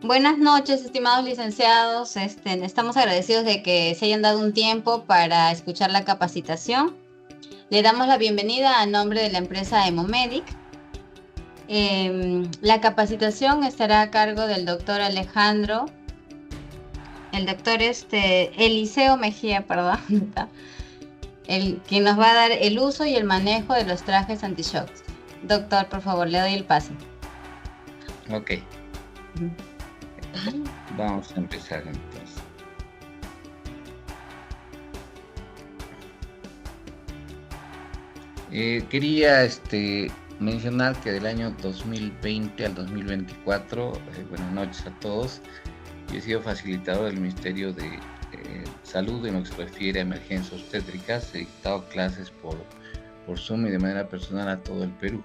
Buenas noches, estimados licenciados. Estamos agradecidos de que se hayan dado un tiempo para escuchar la capacitación. Le damos la bienvenida a nombre de la empresa Hemomedic. La capacitación estará a cargo del doctor Alejandro, el doctor Eliseo Mejía, perdón, quien nos va a dar el uso y el manejo de los trajes anti-shock. Doctor, por favor, le doy el pase. Ok. Vamos a empezar entonces. Quería mencionar que del año 2020 al 2024, buenas noches a todos, yo he sido facilitador del Ministerio de Salud en lo que se refiere a emergencias obstétricas. He dictado clases por Zoom y de manera personal a todo el Perú.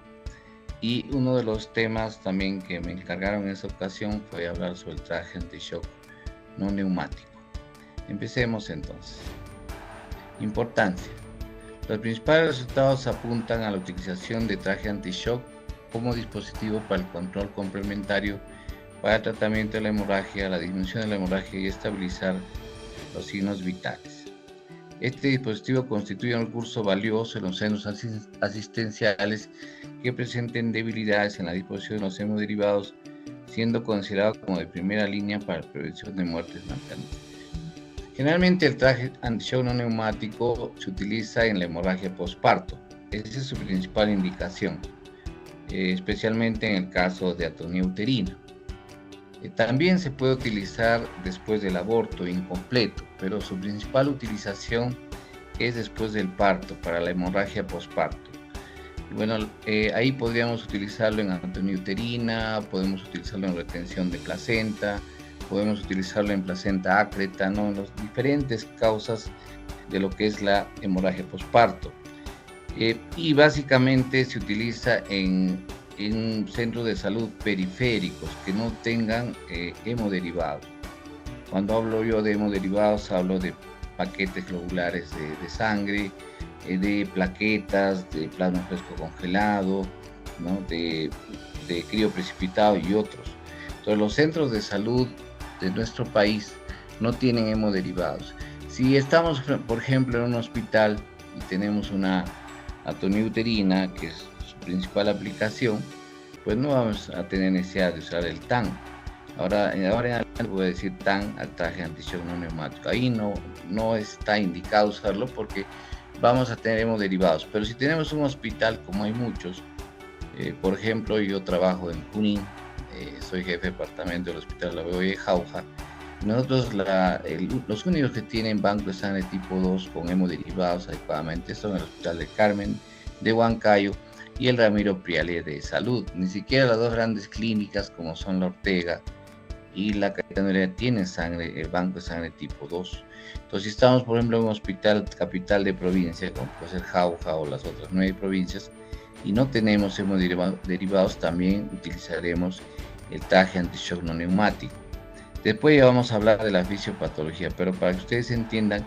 Y uno de los temas también que me encargaron en esa ocasión fue hablar sobre el traje anti-shock no neumático. Empecemos entonces. Importancia. Los principales resultados apuntan a la utilización de traje anti-shock como dispositivo para el control complementario para el tratamiento de la hemorragia, la disminución de la hemorragia y estabilizar los signos vitales. Este dispositivo constituye un recurso valioso en los centros asistenciales que presenten debilidades en la disposición de los hemoderivados, siendo considerado como de primera línea para la prevención de muertes maternas. Generalmente el traje anti-shock no neumático se utiliza en la hemorragia postparto. Esa es su principal indicación, especialmente en el caso de atonía uterina. También se puede utilizar después del aborto incompleto, pero su principal utilización es después del parto, para la hemorragia postparto. Bueno, ahí podríamos utilizarlo en atonía uterina, podemos utilizarlo en retención de placenta, podemos utilizarlo en placenta ácreta, ¿no? En las diferentes causas de lo que es la hemorragia postparto. Y básicamente se utiliza en centros de salud periféricos que no tengan hemoderivados. Cuando hablo yo de hemoderivados, hablo de paquetes globulares de sangre, de plaquetas, de plasma fresco congelado, ¿no? de crioprecipitado y otros. Entonces, los centros de salud de nuestro país no tienen hemoderivados. Si estamos, por ejemplo, en un hospital y tenemos una atonía uterina, que es su principal aplicación, pues no vamos a tener necesidad de usar el TAN. Ahora en adelante voy a decir TAN al traje anti-shock no neumático. Ahí no está indicado usarlo porque vamos a tener hemoderivados. Pero si tenemos un hospital, como hay muchos, por ejemplo, yo trabajo en Junín, soy jefe de departamento del Hospital La Beboya de Jauja. Nosotros los únicos que tienen banco de sangre tipo 2 con hemoderivados adecuadamente son el Hospital de Carmen de Huancayo y el Ramiro Priale de Salud. Ni siquiera las dos grandes clínicas como son la Ortega y la Catenaria tienen banco de sangre tipo 2. Entonces, si estamos, por ejemplo, en un hospital capital de provincia, como puede ser Jauja o las otras 9 provincias, y no tenemos hemoderivados, también utilizaremos el traje anti-shock no neumático. Después ya vamos a hablar de la fisiopatología, pero para que ustedes entiendan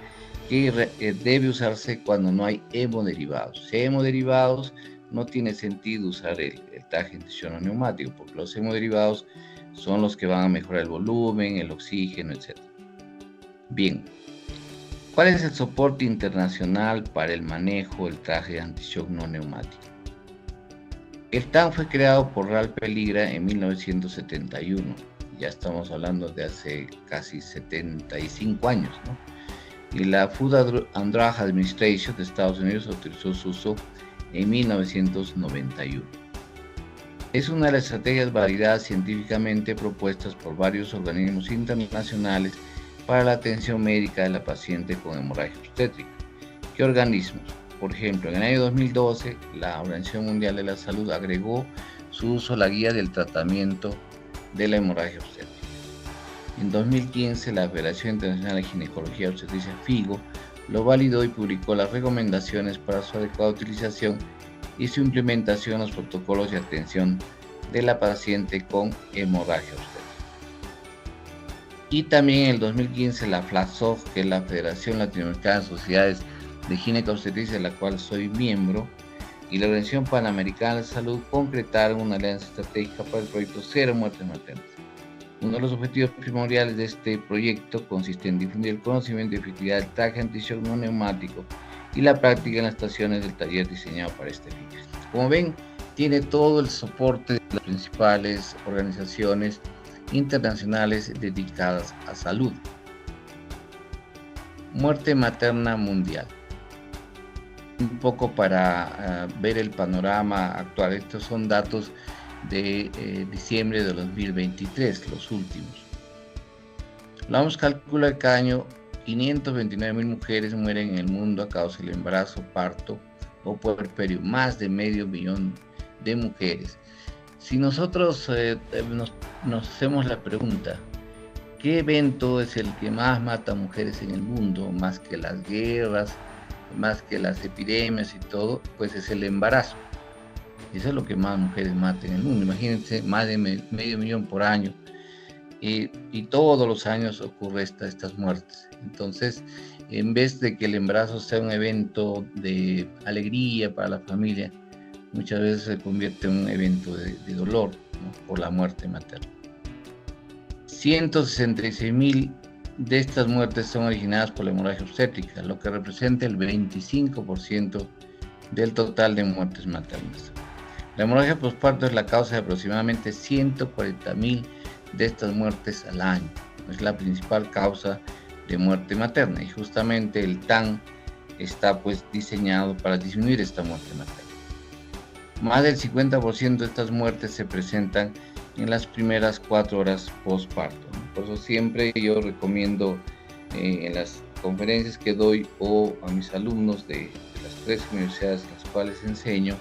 que debe usarse cuando no hay hemoderivados. Si hay hemoderivados, no tiene sentido usar el traje anti-shock no neumático, porque los hemoderivados son los que van a mejorar el volumen, el oxígeno, etc. Bien, ¿cuál es el soporte internacional para el manejo del traje anti-shock no neumático? El TAN fue creado por Ralph Peligra en 1971. Ya estamos hablando de hace casi 75 años, ¿no? Y la Food and Drug Administration de Estados Unidos autorizó su uso en 1991. Es una de las estrategias validadas científicamente propuestas por varios organismos internacionales para la atención médica de la paciente con hemorragia obstétrica. ¿Qué organismos? Por ejemplo, en el año 2012, la Organización Mundial de la Salud agregó su uso a la guía del tratamiento de la hemorragia obstétrica. En 2015, la Federación Internacional de Ginecología y Obstetricia, FIGO, lo validó y publicó las recomendaciones para su adecuada utilización y su implementación en los protocolos de atención de la paciente con hemorragia obstétrica. Y también en el 2015, la FLASOF, que es la Federación Latinoamericana de Sociedades de Ginecobstetricia, de la cual soy miembro, y la Organización Panamericana de Salud concretaron una alianza estratégica para el proyecto Cero Muertes Maternas. Uno de los objetivos primordiales de este proyecto consiste en difundir el conocimiento y efectividad del traje anti-shock no neumático y la práctica en las estaciones del taller diseñado para este fin. Como ven, tiene todo el soporte de las principales organizaciones internacionales dedicadas a salud. Muerte materna mundial. Un poco para ver el panorama actual. Estos son datos de diciembre de 2023, los últimos. La OMS calcula que cada año 529.000 mujeres mueren en el mundo a causa del embarazo, parto o puerperio, más de 500.000 de mujeres. Si nosotros nos hacemos la pregunta, ¿qué evento es el que más mata mujeres en el mundo, más que las guerras, más que las epidemias y todo? Pues es el embarazo. Eso es lo que más mujeres matan en el mundo. Imagínense, más de 500.000 por año. Y todos los años ocurre estas muertes. Entonces, en vez de que el embarazo sea un evento de alegría para la familia, muchas veces se convierte en un evento de dolor, ¿no? Por la muerte materna. 166.000 de estas muertes son originadas por la hemorragia obstétrica, lo que representa el 25% del total de muertes maternas. La hemorragia posparto es la causa de aproximadamente 140.000 de estas muertes al año. Es la principal causa de muerte materna y justamente el TAN está pues diseñado para disminuir esta muerte materna. Más del 50% de estas muertes se presentan en las primeras 4 horas postparto. Por eso siempre yo recomiendo en las conferencias que doy o a mis alumnos de las 3 universidades en las cuales enseño,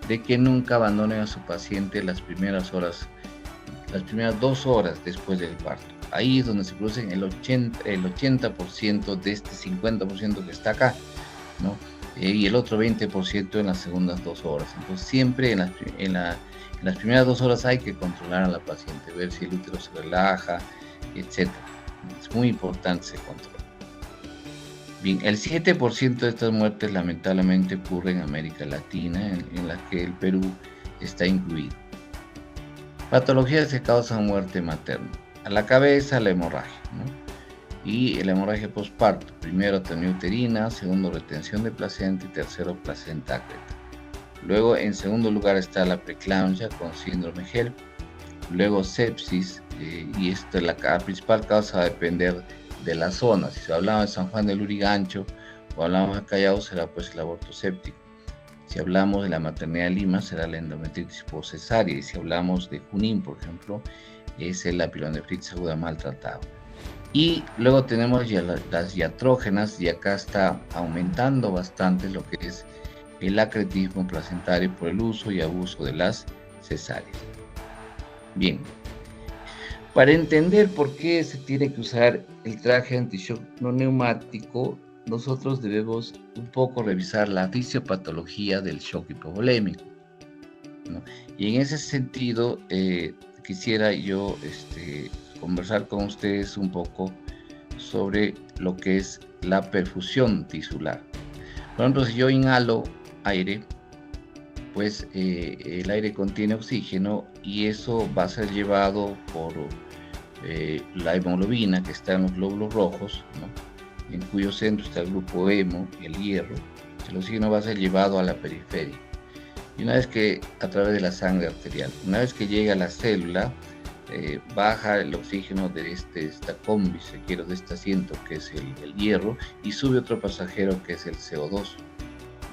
de que nunca abandonen a su paciente las primeras 2 horas después del parto. Ahí es donde se producen el 80% de este 50% que está acá, ¿no? Y el otro 20% en las segundas 2 horas. Entonces siempre en las primeras 2 horas hay que controlar a la paciente, ver si el útero se relaja, etc. Es muy importante ese control. Bien, el 7% de estas muertes lamentablemente ocurre en América Latina, en la que el Perú está incluido. Patologías que causan muerte materna. A la cabeza, la hemorragia, ¿no? Y la hemorragia postparto. Primero, atonía uterina, segundo, retención de placenta y tercero, placenta ácreta. Luego, en segundo lugar, está la preeclampsia con síndrome HELP. Luego, sepsis, y esta es la principal causa, va a depender de la zona. Si hablamos de San Juan del Lurigancho o hablamos de Callao, será pues el aborto séptico. Si hablamos de la maternidad de Lima, será la endometritis postcesárea. Y si hablamos de Junín, por ejemplo, es la pielonefritis aguda maltratada. Y luego tenemos ya las iatrógenas, y acá está aumentando bastante lo que es el acretismo placentario por el uso y abuso de las cesáreas. Bien, para entender por qué se tiene que usar el traje anti-shock no neumático, nosotros debemos un poco revisar la fisiopatología del shock hipovolémico, ¿no? Y en ese sentido, quisiera yo conversar con ustedes un poco sobre lo que es la perfusión tisular. Por ejemplo, si yo inhalo aire, pues el aire contiene oxígeno y eso va a ser llevado por la hemoglobina que está en los glóbulos rojos, ¿no? En cuyo centro está el grupo hemo, el hierro. El oxígeno va a ser llevado a la periferia. Y una vez que, a través de la sangre arterial, una vez que llega a la célula, baja el oxígeno de esta combi, de este asiento que es el hierro, y sube otro pasajero que es el CO2.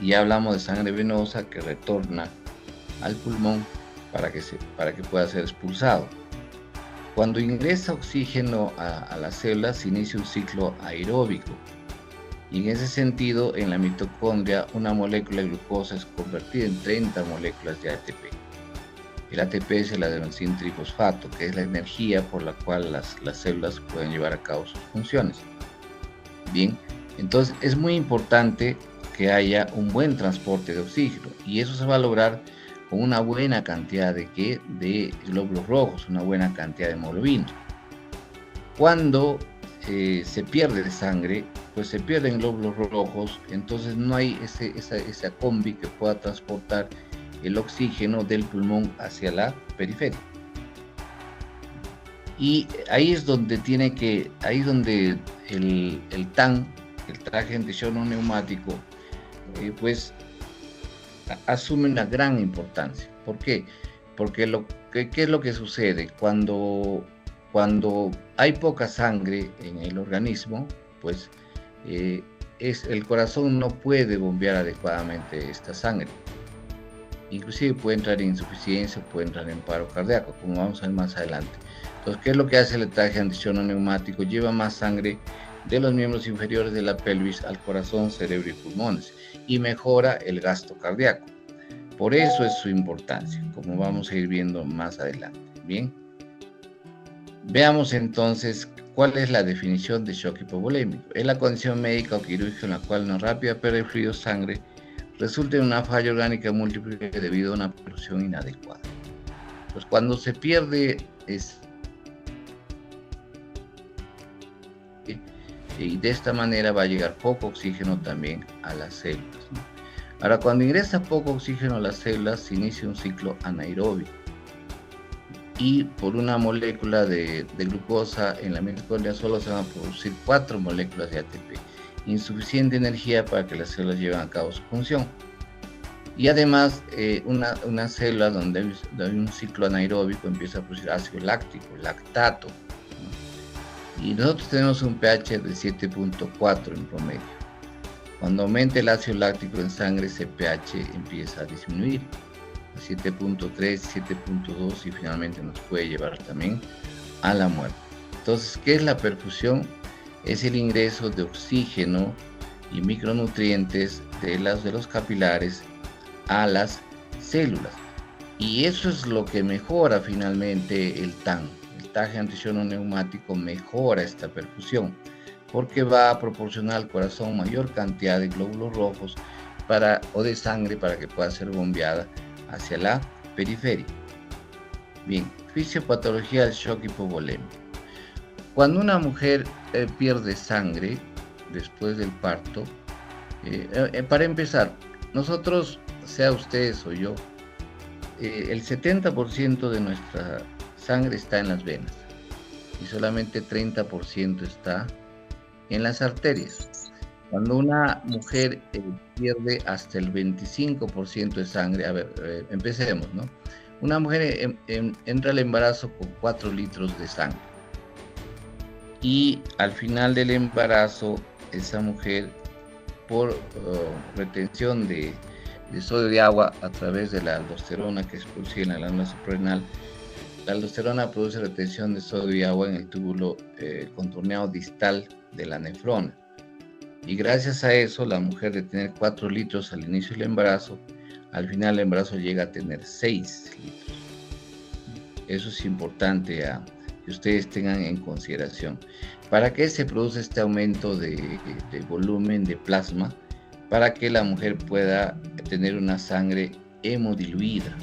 Y ya hablamos de sangre venosa que retorna al pulmón para que pueda ser expulsado. Cuando ingresa oxígeno a las células, se inicia un ciclo aeróbico. Y en ese sentido, en la mitocondria, una molécula de glucosa es convertida en 30 moléculas de ATP. El ATP es el adenosín trifosfato, que es la energía por la cual las células pueden llevar a cabo sus funciones. Bien, entonces es muy importante que haya un buen transporte de oxígeno, y eso se va a lograr con una buena cantidad de glóbulos rojos, una buena cantidad de hemoglobina. Cuando se pierde sangre, pues se pierden glóbulos rojos, entonces no hay esa combi que pueda transportar el oxígeno del pulmón hacia la periferia. Y ahí es donde ahí es donde el TAN, el traje antichoque no neumático, pues asume una gran importancia. ¿Por qué? Porque ¿qué es lo que sucede? Cuando hay poca sangre en el organismo, pues el corazón no puede bombear adecuadamente esta sangre. Inclusive puede entrar en insuficiencia, puede entrar en paro cardíaco, como vamos a ver más adelante. Entonces, ¿qué es lo que hace el traje antichoque no neumático? Lleva más sangre de los miembros inferiores de la pelvis al corazón, cerebro y pulmones, y mejora el gasto cardíaco. Por eso es su importancia, como vamos a ir viendo más adelante. Bien, veamos entonces cuál es la definición de shock hipovolémico. Es la condición médica o quirúrgica en la cual una rápida pérdida de fluido sangre resulta en una falla orgánica múltiple debido a una perfusión inadecuada. Pues cuando se pierde y de esta manera va a llegar poco oxígeno también a las células, ¿no? Ahora, cuando ingresa poco oxígeno a las células, se inicia un ciclo anaerobio y por una molécula de glucosa en la mitocondria solo se van a producir 4 moléculas de ATP, insuficiente energía para que las células lleven a cabo su función. Y además, una célula donde hay un ciclo anaeróbico empieza a producir ácido láctico, lactato, ¿no? Y nosotros tenemos un pH de 7.4 en promedio. Cuando aumenta el ácido láctico en sangre, ese pH empieza a disminuir a 7.3, 7.2 y finalmente nos puede llevar también a la muerte. Entonces, ¿qué es la perfusión? Es el ingreso de oxígeno y micronutrientes de los capilares a las células. Y eso es lo que mejora finalmente el TAN. El traje antichoque no neumático mejora esta perfusión, porque va a proporcionar al corazón mayor cantidad de glóbulos rojos o de sangre para que pueda ser bombeada hacia la periferia. Bien, fisiopatología del shock hipovolémico. Cuando una mujer pierde sangre después del parto, para empezar, nosotros, sea ustedes o yo, el 70% de nuestra sangre está en las venas y solamente 30% está en las arterias. Cuando una mujer pierde hasta el 25% de sangre, a ver, empecemos, ¿no? Una mujer entra al embarazo con 4 litros de sangre y al final del embarazo, esa mujer, por retención de sodio de agua a través de la aldosterona que se produce en la glándula suprarrenal, la aldosterona produce retención de sodio y agua en el túbulo contorneado distal de la nefrona. Y gracias a eso, la mujer de tener 4 litros al inicio del embarazo, al final del embarazo llega a tener 6 litros. Eso es importante que ustedes tengan en consideración. ¿Para qué se produce este aumento de volumen de plasma? Para que la mujer pueda tener una sangre hemodiluida,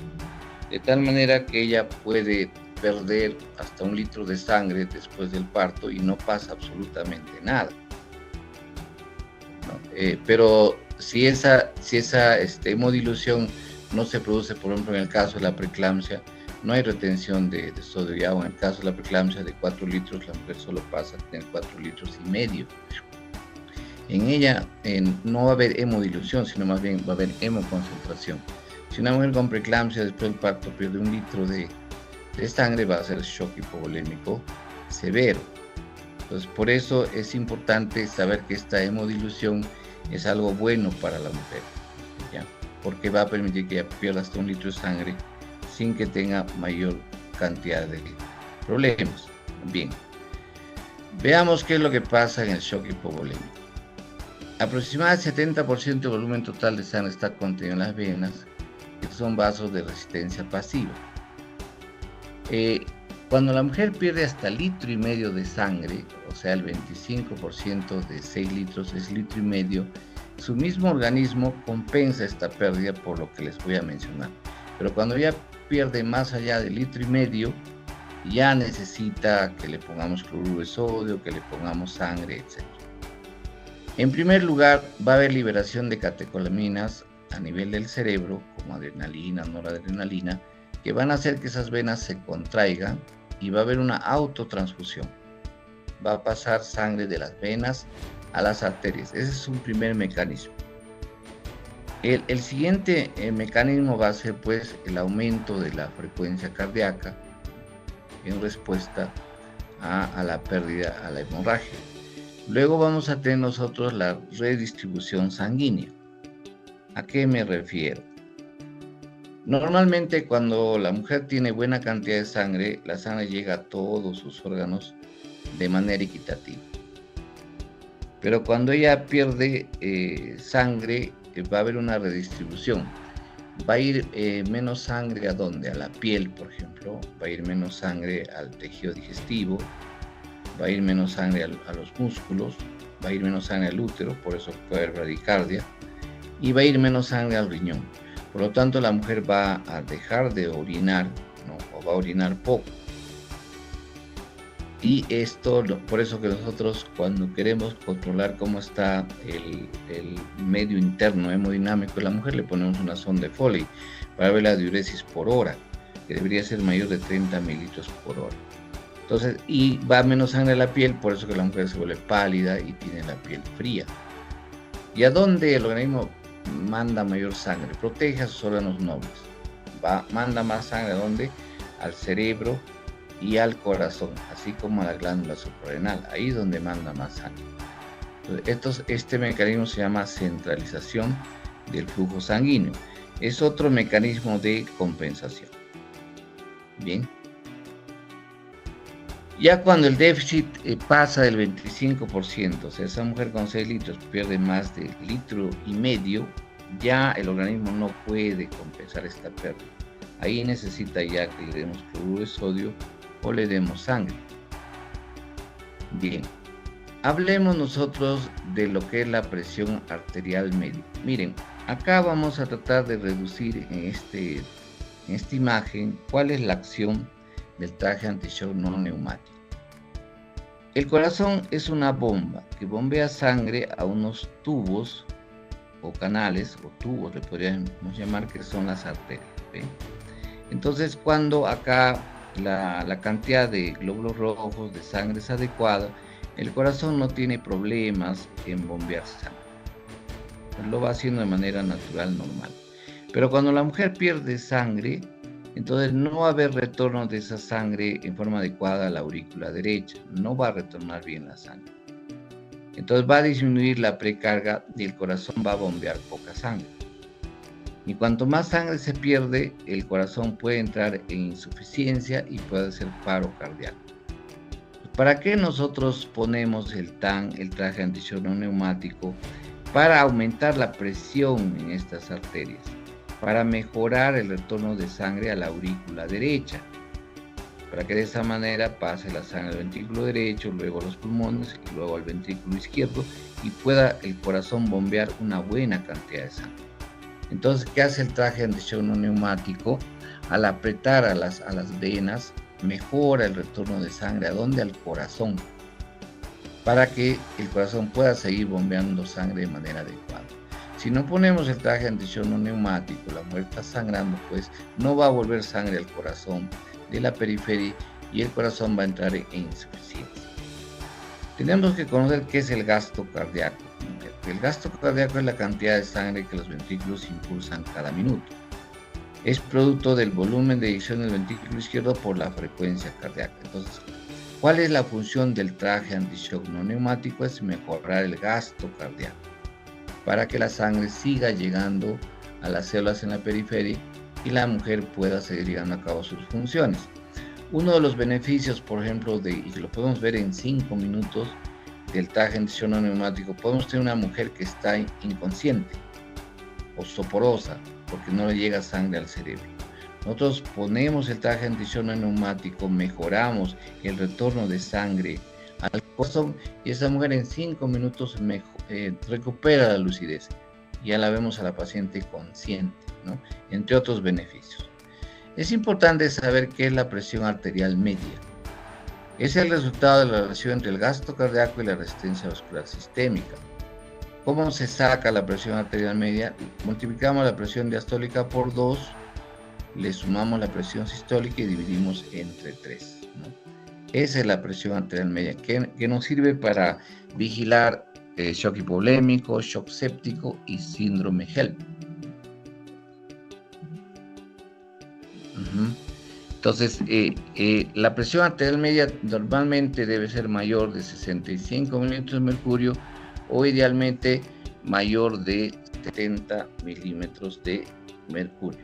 de tal manera que ella puede perder hasta 1 litro de sangre después del parto y no pasa absolutamente nada, ¿no? Pero si esa hemodilución no se produce, por ejemplo, en el caso de la preeclampsia, no hay retención de sodio y agua. En el caso de la preeclampsia de 4 litros, la mujer solo pasa a tener 4 litros y medio. En ella no va a haber hemodilución, sino más bien va a haber hemoconcentración. Si una mujer con preeclampsia después del parto pierde 1 litro de sangre, va a ser shock hipovolémico severo. Entonces, por eso es importante saber que esta hemodilución es algo bueno para la mujer, ¿ya? Porque va a permitir que ella pierda hasta 1 litro de sangre sin que tenga mayor cantidad de problemas. Bien, veamos qué es lo que pasa en el shock hipovolémico. Aproximadamente 70% del volumen total de sangre está contenido en las venas, que son vasos de resistencia pasiva. Cuando la mujer pierde hasta 1,5 litros de sangre, o sea, el 25% de 6 litros es 1,5 litros, su mismo organismo compensa esta pérdida por lo que les voy a mencionar. Pero cuando ya pierde más allá de 1,5 litros, ya necesita que le pongamos cloruro de sodio, que le pongamos sangre, etc. En primer lugar, va a haber liberación de catecolaminas a nivel del cerebro, como adrenalina, noradrenalina, que van a hacer que esas venas se contraigan y va a haber una autotransfusión. Va a pasar sangre de las venas a las arterias. Ese es un primer mecanismo. El siguiente mecanismo va a ser pues el aumento de la frecuencia cardíaca en respuesta a la pérdida, a la hemorragia. Luego vamos a tener nosotros la redistribución sanguínea. ¿A qué me refiero? Normalmente cuando la mujer tiene buena cantidad de sangre, la sangre llega a todos sus órganos de manera equitativa. Pero cuando ella pierde sangre, va a haber una redistribución. Va a ir menos sangre ¿a dónde? A la piel, por ejemplo. Va a ir menos sangre al tejido digestivo. Va a ir menos sangre a los músculos. Va a ir menos sangre al útero, por eso puede haber bradicardia. Y va a ir menos sangre al riñón. Por lo tanto, la mujer va a dejar de orinar, ¿no? O va a orinar poco. Y esto, por eso que nosotros cuando queremos controlar cómo está el medio interno hemodinámico de la mujer, le ponemos una sonda de Foley para ver la diuresis por hora, que debería ser mayor de 30 mililitros por hora. Entonces, y va menos sangre a la piel, por eso que la mujer se vuelve pálida y tiene la piel fría. ¿Y a dónde el organismo manda mayor sangre? Protege a sus órganos nobles. Manda más sangre ¿a dónde? Al cerebro y al corazón, así como a la glándula suprarrenal, ahí es donde manda más sangre. Entonces, este mecanismo se llama centralización del flujo sanguíneo. Es otro mecanismo de compensación. Bien. Ya cuando el déficit pasa del 25%, o sea, esa mujer con 6 litros pierde más de 1,5 litros, ya el organismo no puede compensar esta pérdida. Ahí necesita ya que le demos cloruro de sodio o le demos sangre. Bien, hablemos nosotros de lo que es la presión arterial media. Miren, acá vamos a tratar de reducir en esta imagen cuál es la acción del traje anti-shock no neumático. El corazón es una bomba que bombea sangre a unos tubos o canales o tubos, le podríamos llamar, que son las arterias. ¿Ven? Entonces, cuando acá la cantidad de glóbulos rojos de sangre es adecuada, el corazón no tiene problemas en bombear sangre. Lo va haciendo de manera natural, normal. Pero cuando la mujer pierde sangre, entonces no va a haber retorno de esa sangre en forma adecuada a la aurícula derecha. No va a retornar bien la sangre. Entonces va a disminuir la precarga y el corazón va a bombear poca sangre. Y cuanto más sangre se pierde, el corazón puede entrar en insuficiencia y puede hacer paro cardíaco. ¿Para qué nosotros ponemos el traje anti-shock no neumático? Para aumentar la presión en estas arterias, para mejorar el retorno de sangre a la aurícula derecha, para que de esa manera pase la sangre al ventrículo derecho, luego a los pulmones y luego al ventrículo izquierdo y pueda el corazón bombear una buena cantidad de sangre. Entonces, ¿qué hace el traje anti-shock no neumático? Al apretar a las venas, mejora el retorno de sangre. ¿A dónde? Al corazón, para que el corazón pueda seguir bombeando sangre de manera adecuada. Si no ponemos el traje anti-shock no neumático, la mujer está sangrando, pues no va a volver sangre al corazón de la periferia y el corazón va a entrar en insuficiencia. Tenemos que conocer qué es el gasto cardíaco. El gasto cardíaco es la cantidad de sangre que los ventrículos impulsan cada minuto. Es producto del volumen de eyección del ventrículo izquierdo por la frecuencia cardíaca. Entonces, ¿cuál es la función del traje anti-shock no neumático? Es mejorar el gasto cardíaco para que la sangre siga llegando a las células en la periferia y la mujer pueda seguir llevando a cabo sus funciones. Uno de los beneficios, por ejemplo, y que lo podemos ver en 5 minutos, del traje anti-shock no neumático, podemos tener una mujer que está inconsciente, osteoporosa, porque no le llega sangre al cerebro. Nosotros ponemos el traje anti-shock no neumático, mejoramos el retorno de sangre al corazón y esa mujer en 5 minutos recupera la lucidez. Ya la vemos a la paciente consciente, ¿no? Entre otros beneficios. Es importante saber qué es la presión arterial media. Es el resultado de la relación entre el gasto cardíaco y la resistencia vascular sistémica. ¿Cómo se saca la presión arterial media? Multiplicamos la presión diastólica por 2 le sumamos la presión sistólica y dividimos entre 3, ¿no? Esa es la presión arterial media, que nos sirve para vigilar shock hipovolémico, shock séptico y síndrome HELP. Entonces, la presión arterial media normalmente debe ser mayor de 65 milímetros de mercurio o idealmente mayor de 70 milímetros de mercurio.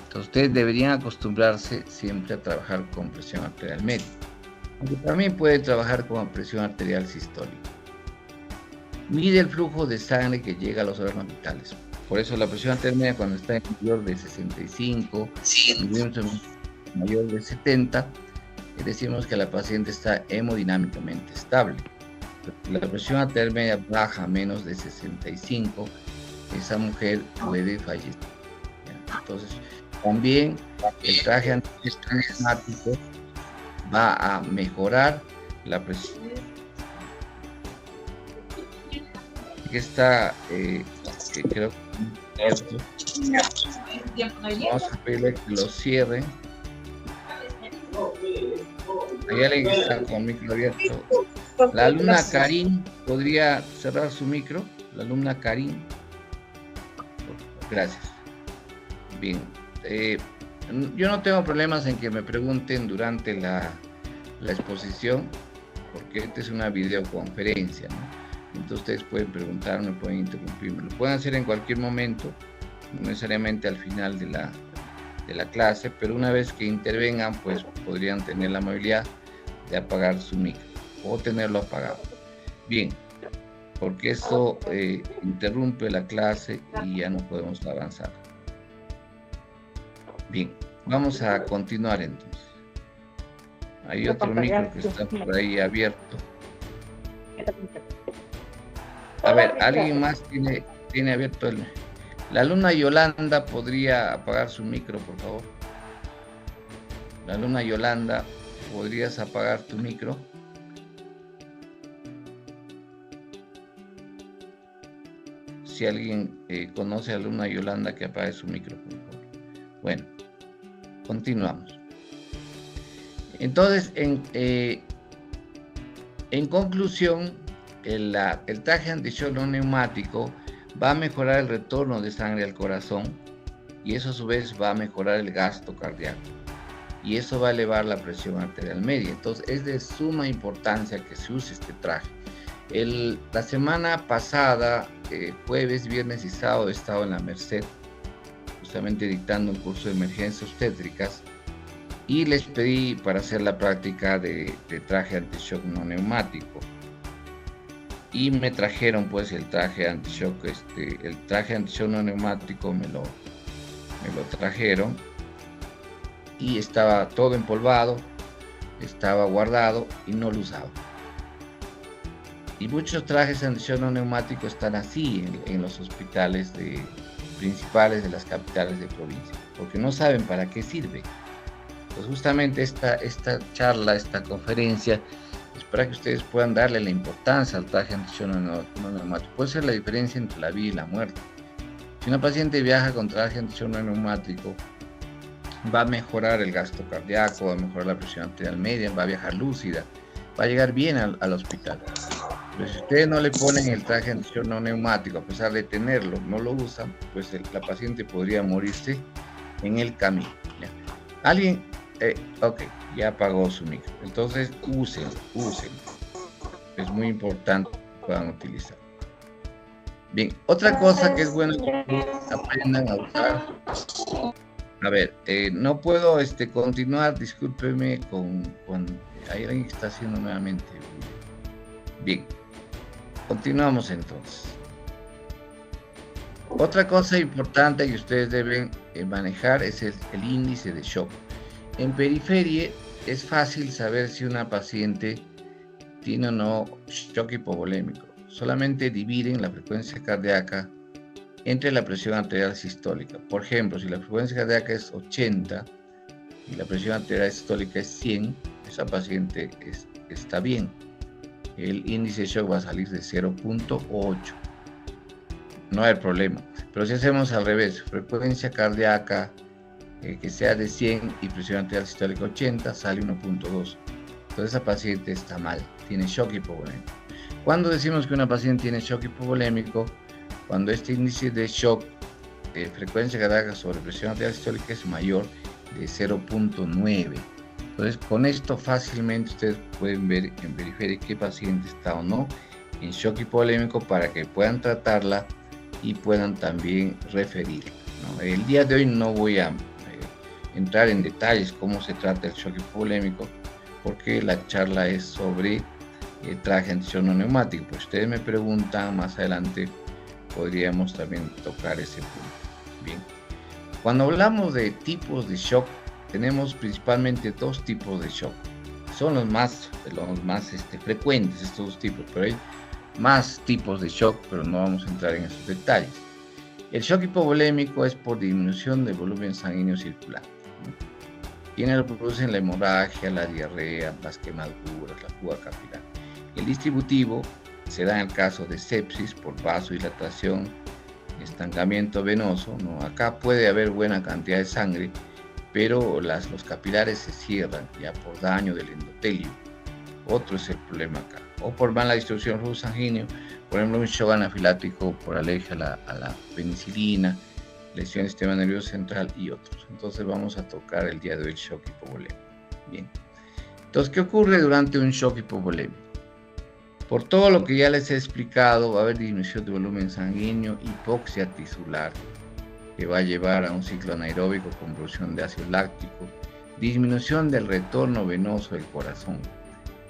Entonces, ustedes deberían acostumbrarse siempre a trabajar con presión arterial media, aunque también pueden trabajar con presión arterial sistólica. Mide el flujo de sangre que llega a los órganos vitales. Por eso la presión arterial media, cuando está en mayor de 65 milímetros, mayor de 70, decimos que la paciente está hemodinámicamente estable. La presión arterial media baja a menos de 65, esa mujer puede fallecer. Entonces, también el traje antiinflamatorio va a mejorar la presión. Que está, creo que vamos a pedirle que lo cierre. Hay alguien que está con micro abierto. La alumna Karin, ¿podría cerrar su micro? La alumna Karin. Gracias. Bien. Yo no tengo problemas en que me pregunten durante la exposición, porque esta es una videoconferencia, ¿no? Entonces ustedes pueden preguntarme, pueden interrumpirme. Lo pueden hacer en cualquier momento, no necesariamente al final de la clase, pero una vez que intervengan, pues podrían tener la amabilidad de apagar su micro o tenerlo apagado. Bien, porque eso interrumpe la clase y ya no podemos avanzar. Bien, vamos a continuar entonces. Hay otro micro que está por ahí abierto. A ver, ¿alguien más tiene abierto el... La alumna Yolanda, ¿podría apagar su micro, por favor? La alumna Yolanda, ¿podrías apagar tu micro? Si alguien conoce a la alumna Yolanda, que apague su micro, por favor. Bueno, continuamos. Entonces, en conclusión, el traje anti-shock no neumático va a mejorar el retorno de sangre al corazón y eso a su vez va a mejorar el gasto cardíaco y eso va a elevar la presión arterial media. Entonces es de suma importancia que se use este traje. La semana pasada, jueves, viernes y sábado, he estado en la Merced justamente dictando un curso de emergencias obstétricas y les pedí para hacer la práctica de traje anti-shock no neumático. Y me trajeron pues el traje anti-shock, el traje anti-shock no neumático me lo trajeron y estaba todo empolvado, estaba guardado y no lo usaba. Y muchos trajes anti-shock no neumáticos están así en los hospitales principales de las capitales de provincia, porque no saben para qué sirve. Pues justamente esta charla, esta conferencia, es para que ustedes puedan darle la importancia al traje anti-shock no neumático. Puede ser la diferencia entre la vida y la muerte. Si una paciente viaja con traje anti-shock no neumático, va a mejorar el gasto cardíaco, va a mejorar la presión arterial media, va a viajar lúcida, va a llegar bien al hospital. Pero si ustedes no le ponen el traje anti-shock no neumático, a pesar de tenerlo, no lo usan, pues la paciente podría morirse en el camino. ¿Ya? ¿Alguien? Ok, ya apagó su micro. Entonces, usen. Es muy importante que puedan utilizar. Bien, otra cosa que es bueno que aprendan a usar. A ver, no puedo continuar, discúlpeme con hay alguien que está haciendo nuevamente. Bien, continuamos entonces. Otra cosa importante que ustedes deben manejar es el índice de shock. En periferia es fácil saber si una paciente tiene o no shock hipovolémico. Solamente dividen la frecuencia cardíaca entre la presión arterial sistólica. Por ejemplo, si la frecuencia cardíaca es 80 y la presión arterial sistólica es 100, esa paciente está bien. El índice de shock va a salir de 0.8. no hay problema. Pero si hacemos al revés, frecuencia cardíaca que sea de 100 y presión arterial sistólica 80, sale 1.2. Entonces esa paciente está mal, tiene shock hipovolémico. Cuando decimos que una paciente tiene shock hipovolémico, cuando este índice de shock de frecuencia cardíaca sobre presión arterial sistólica es mayor de 0.9. Entonces con esto fácilmente ustedes pueden ver en periferia qué paciente está o no en shock hipovolémico para que puedan tratarla y puedan también referirla, ¿no? El día de hoy no voy a entrar en detalles cómo se trata el shock hipovolémico, porque la charla es sobre traje antichoque no neumático. Pues ustedes me preguntan, más adelante podríamos también tocar ese punto. Bien, cuando hablamos de tipos de shock, tenemos principalmente dos tipos de shock. Son los más frecuentes estos dos tipos, pero hay más tipos de shock, pero no vamos a entrar en esos detalles. El shock hipovolémico es por disminución del volumen sanguíneo circulante. Quienes lo producen la hemorragia, la diarrea, las quemaduras, la fuga capilar. El distributivo se da en el caso de sepsis por vasodilatación, estancamiento venoso, ¿no? Acá puede haber buena cantidad de sangre, pero los capilares se cierran ya por daño del endotelio. Otro es el problema acá. O por mala distribución del flujo sanguíneo, por ejemplo un shock anafiláctico por alergia a la penicilina, lesión del sistema nervioso central y otros. Entonces vamos a tocar el día de hoy el shock hipovolémico. Bien. Entonces, ¿qué ocurre durante un shock hipovolémico? Por todo lo que ya les he explicado, va a haber disminución de volumen sanguíneo, hipoxia tisular, que va a llevar a un ciclo anaeróbico con producción de ácido láctico, disminución del retorno venoso del corazón.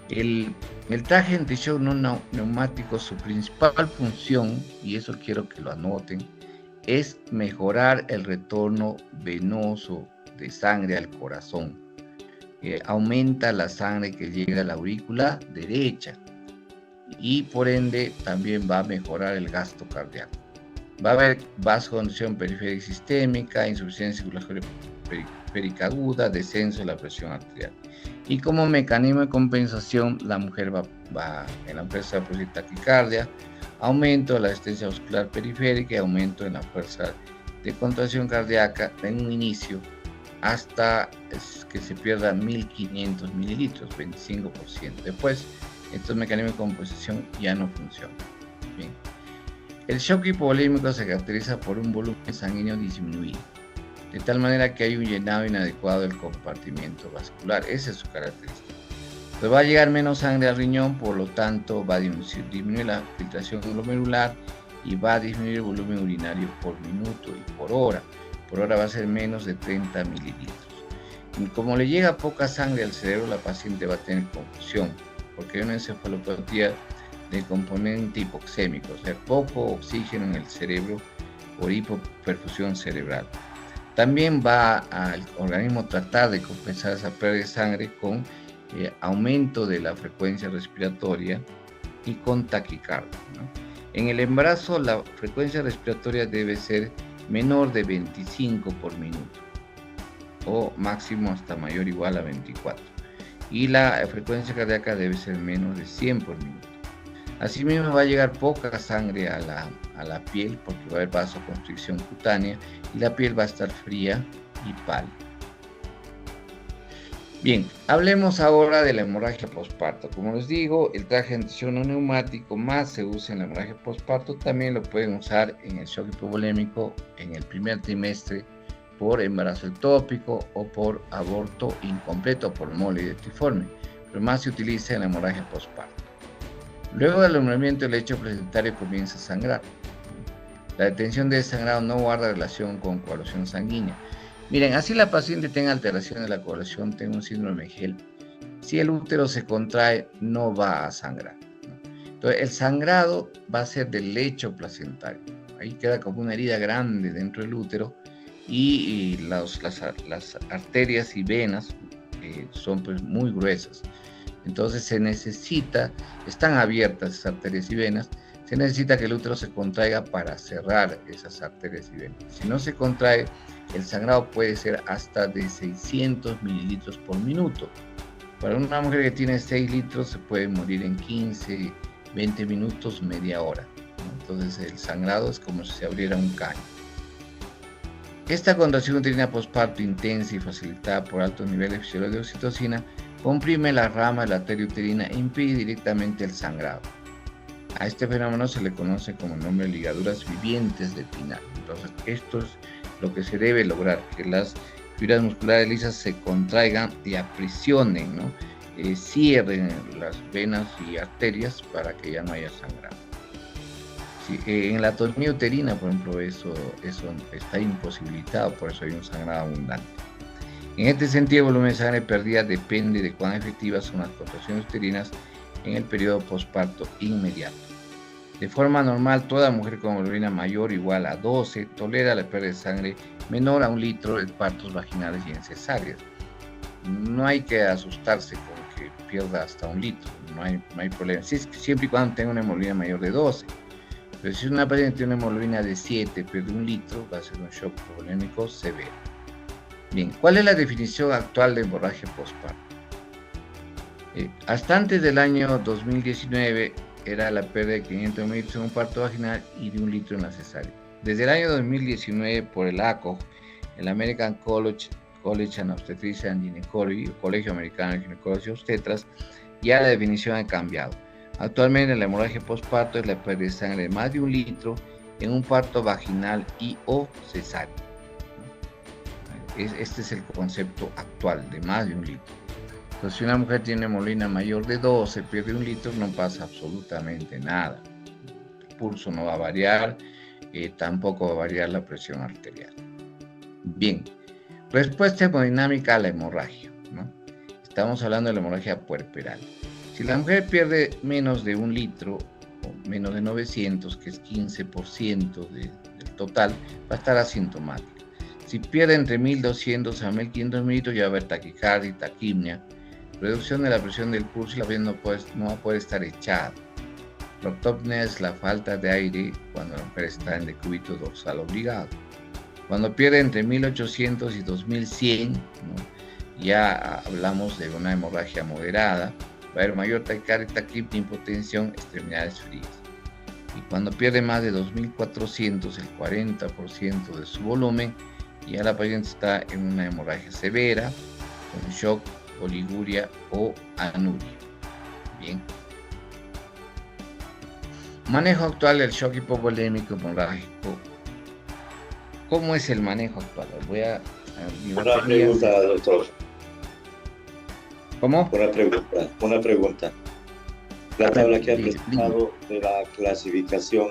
El traje anti-shock no neumático, su principal función, y eso quiero que lo anoten, es mejorar el retorno venoso de sangre al corazón. Aumenta la sangre que llega a la aurícula derecha y por ende también va a mejorar el gasto cardíaco. Va a haber vasoconstricción periférica sistémica, insuficiencia circulatoria periférica aguda, descenso de la presión arterial. Y como mecanismo de compensación, la mujer en la mujer se va a producir taquicardia, aumento de la resistencia muscular periférica y aumento en la fuerza de contracción cardíaca en un inicio hasta que se pierda 1500 mililitros, 25%. Después, estos mecanismos de compensación ya no funcionan. Bien. El shock hipovolémico se caracteriza por un volumen sanguíneo disminuido, de tal manera que hay un llenado inadecuado del compartimiento vascular. Esa es su característica. Entonces va a llegar menos sangre al riñón, por lo tanto va a disminuir la filtración glomerular y va a disminuir el volumen urinario por minuto y por hora. Por hora va a ser menos de 30 mililitros. Y como le llega poca sangre al cerebro, la paciente va a tener confusión, porque hay una encefalopatía de componente hipoxémico, o sea, poco oxígeno en el cerebro por hipoperfusión cerebral. También va al organismo tratar de compensar esa pérdida de sangre con aumento de la frecuencia respiratoria y con taquicardia, ¿no? En el embarazo la frecuencia respiratoria debe ser menor de 25 por minuto o máximo hasta mayor o igual a 24 y la frecuencia cardíaca debe ser menos de 100 por minuto. Asimismo va a llegar poca sangre a la piel porque va a haber vasoconstricción cutánea y la piel va a estar fría y pálida. Bien, hablemos ahora de la hemorragia posparto. Como les digo, el traje anti-shock no neumático más se usa en la hemorragia posparto. También lo pueden usar en el shock hipovolémico en el primer trimestre por embarazo ectópico o por aborto incompleto por molidectiforme, pero más se utiliza en la hemorragia posparto. Luego del alumbramiento del lecho placentario comienza a sangrar. La detención de sangrado no guarda relación con coagulación sanguínea. Miren, así la paciente tenga alteración de la coagulación, tenga un síndrome de HELLP, si el útero se contrae, no va a sangrar, ¿no? Entonces, el sangrado va a ser del lecho placentario. Ahí queda como una herida grande dentro del útero y las arterias y venas son pues muy gruesas. Entonces se necesita, están abiertas esas arterias y venas, se necesita que el útero se contraiga para cerrar esas arterias y venas. Si no se contrae, el sangrado puede ser hasta de 600 mililitros por minuto. Para una mujer que tiene 6 litros se puede morir en 15, 20 minutos, media hora, ¿no? Entonces el sangrado es como si se abriera un caño. Esta contracción uterina posparto intensa y facilitada por altos niveles fisiológicos de oxitocina comprime la rama de la arteria uterina e impide directamente el sangrado. A este fenómeno se le conoce como el nombre de ligaduras vivientes del final. Entonces esto es lo que se debe lograr, que las fibras musculares lisas se contraigan y aprisionen, ¿no? Cierren las venas y arterias para que ya no haya sangrado. Sí, en la atonía uterina, por ejemplo, eso está imposibilitado, por eso hay un sangrado abundante. En este sentido, el volumen de sangre perdida depende de cuán efectivas son las contracciones uterinas en el periodo posparto inmediato. De forma normal, toda mujer con hemoglobina mayor o igual a 12 tolera la pérdida de sangre menor a 1 litro en partos vaginales y en cesáreas. No hay que asustarse con que pierda hasta 1 litro, no hay problema. Siempre y cuando tenga una hemoglobina mayor de 12. Pero si una paciente tiene una hemoglobina de 7, pierde 1 litro, va a ser un shock hipovolémico severo. Bien, ¿cuál es la definición actual de hemorragia postparto? Hasta antes del año 2019 era la pérdida de 500 mililitros en un parto vaginal y de 1 litro en la cesárea. Desde el año 2019, por el ACOG, el American College and Obstetrics and Gynecology, o Colegio Americano de Ginecología y Obstetras, ya la definición ha cambiado. Actualmente la hemorragia postparto es la pérdida de sangre de más de 1 litro en un parto vaginal y o cesárea. Este es el concepto actual, de más de 1 litro. Entonces, si una mujer tiene hemoglobina mayor de 12, pierde 1 litro, no pasa absolutamente nada. El pulso no va a variar, tampoco va a variar la presión arterial. Bien, respuesta hemodinámica a la hemorragia, ¿no? Estamos hablando de la hemorragia puerperal. Si la mujer pierde menos de 1 litro, o menos de 900, que es 15% del total, va a estar asintomática. Si pierde entre 1200 a 1500 mililitros, ya va a haber taquicardia y taquimia, reducción de la presión del pulso y la piel no va a poder estar echada. La ortopnea es la falta de aire cuando la mujer está en decúbito dorsal obligado. Cuando pierde entre 1800 y 2100, ¿no? Ya hablamos de una hemorragia moderada, va a haber mayor taquicardia, taquipnea, impotensión, extremidades frías. Y cuando pierde más de 2400, el 40% de su volumen, ya la paciente está en una hemorragia severa, con shock, oliguria o anuria. Bien. Manejo actual del shock hipovolémico hemorrágico. ¿Cómo es el manejo actual? Voy a una pregunta, doctor. ¿Cómo? Una pregunta. La tabla que ha presentado de la clasificación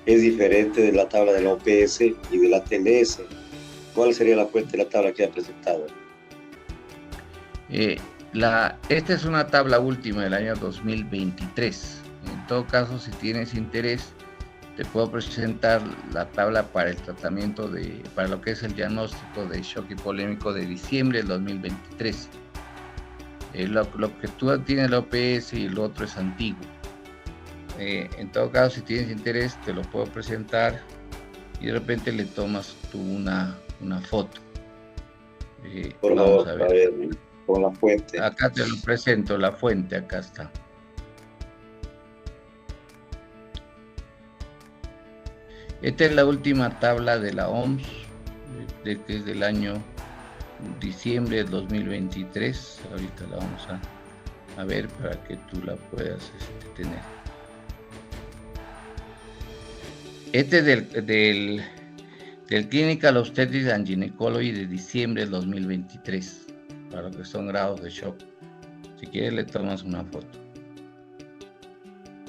es diferente de la tabla de la OPS y de la TLS. ¿Cuál sería la fuente de la tabla que ha presentado? Esta es una tabla última del año 2023. En todo caso, si tienes interés, te puedo presentar la tabla para el tratamiento para lo que es el diagnóstico de shock hipovolémico de diciembre del 2023. Lo que tú tienes la OPS y el otro es antiguo. En todo caso, si tienes interés, te lo puedo presentar y de repente le tomas tú una foto. Por favor, a ver, con la fuente. Acá te lo presento, la fuente, acá está. Esta es la última tabla de la OMS, que es del año diciembre del 2023. Ahorita la vamos a ver para que tú la puedas tener. Este es del Clinical Obstetrics and Gynecology de diciembre del 2023, para lo que son grados de shock. Si quieres le tomas una foto.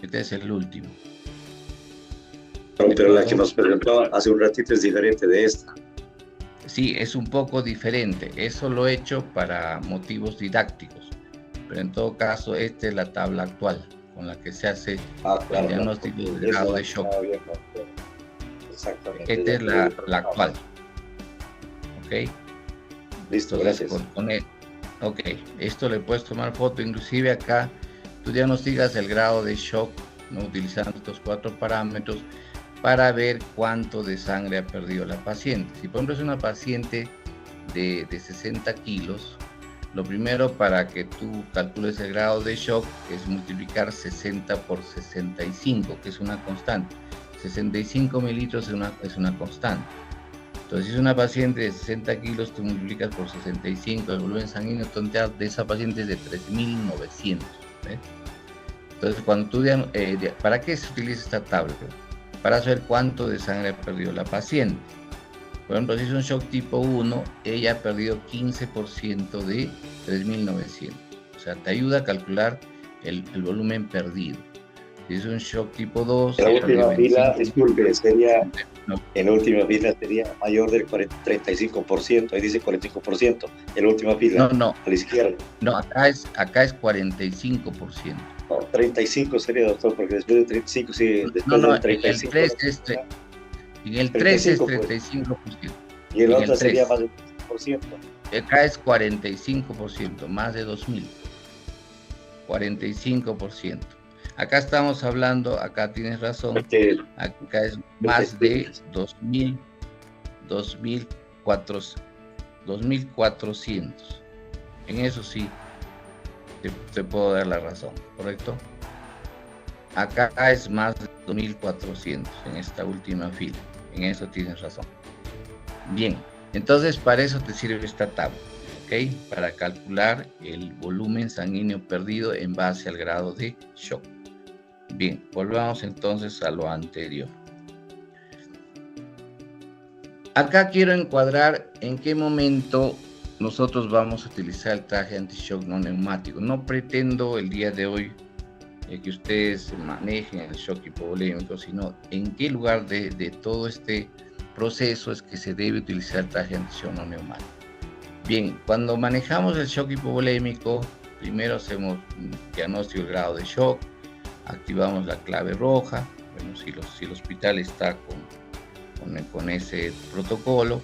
Este es el último. Pero la que nos presentó hace un ratito es diferente de esta. Sí, es un poco diferente. Eso lo he hecho para motivos didácticos. Pero en todo caso, esta es la tabla actual con la que se hace el diagnóstico del grado de shock. Exactamente. Esta es la actual. ¿Ok? Listo, entonces, gracias. Ok, esto le puedes tomar foto. Inclusive acá tú diagnosticas el grado de shock, ¿no? Utilizando estos 4 parámetros para ver cuánto de sangre ha perdido la paciente. Si por ejemplo es una paciente de 60 kilos, Lo primero, para que tú calcules el grado de shock, es multiplicar 60 por 65, que es una constante. 65 mililitros es una constante. Entonces, si es una paciente de 60 kilos, tú multiplicas por 65 el volumen sanguíneo total de esa paciente es de 3.900. ¿Ves? Entonces, cuando tú ¿para qué se utiliza esta tabla? Para saber cuánto de sangre ha perdido la paciente. Por ejemplo, si es un shock tipo 1, ella ha perdido 15% de 3.900. O sea, te ayuda a calcular el volumen perdido. Si es un shock tipo 2... En la última fila, disculpe, sería... En la última fila sería mayor del 35%, ahí dice 45%, en la última fila, no, a la izquierda. No, acá es 45%. No, 35 sería, doctor, porque después del 35 sigue, después del 35. En el 3 es 35%. Y el otro sería más del 15%. Acá es 45%, más de 2.000. 45%. Acá estamos hablando, acá tienes razón, acá es más de 2.400. En eso sí, te puedo dar la razón, ¿correcto? Acá es más de 2.400 en esta última fila, en eso tienes razón. Bien, entonces para eso te sirve esta tabla, ¿ok? Para calcular el volumen sanguíneo perdido en base al grado de shock. Bien, volvamos entonces a lo anterior. Acá quiero encuadrar en qué momento nosotros vamos a utilizar el traje anti-shock no neumático. No pretendo el día de hoy que ustedes manejen el shock hipovolémico, sino en qué lugar de todo este proceso es que se debe utilizar el traje anti-shock no neumático. Bien, cuando manejamos el shock hipovolémico, primero hacemos un diagnóstico del grado de shock, activamos la clave roja. Bueno, si el hospital está con ese protocolo,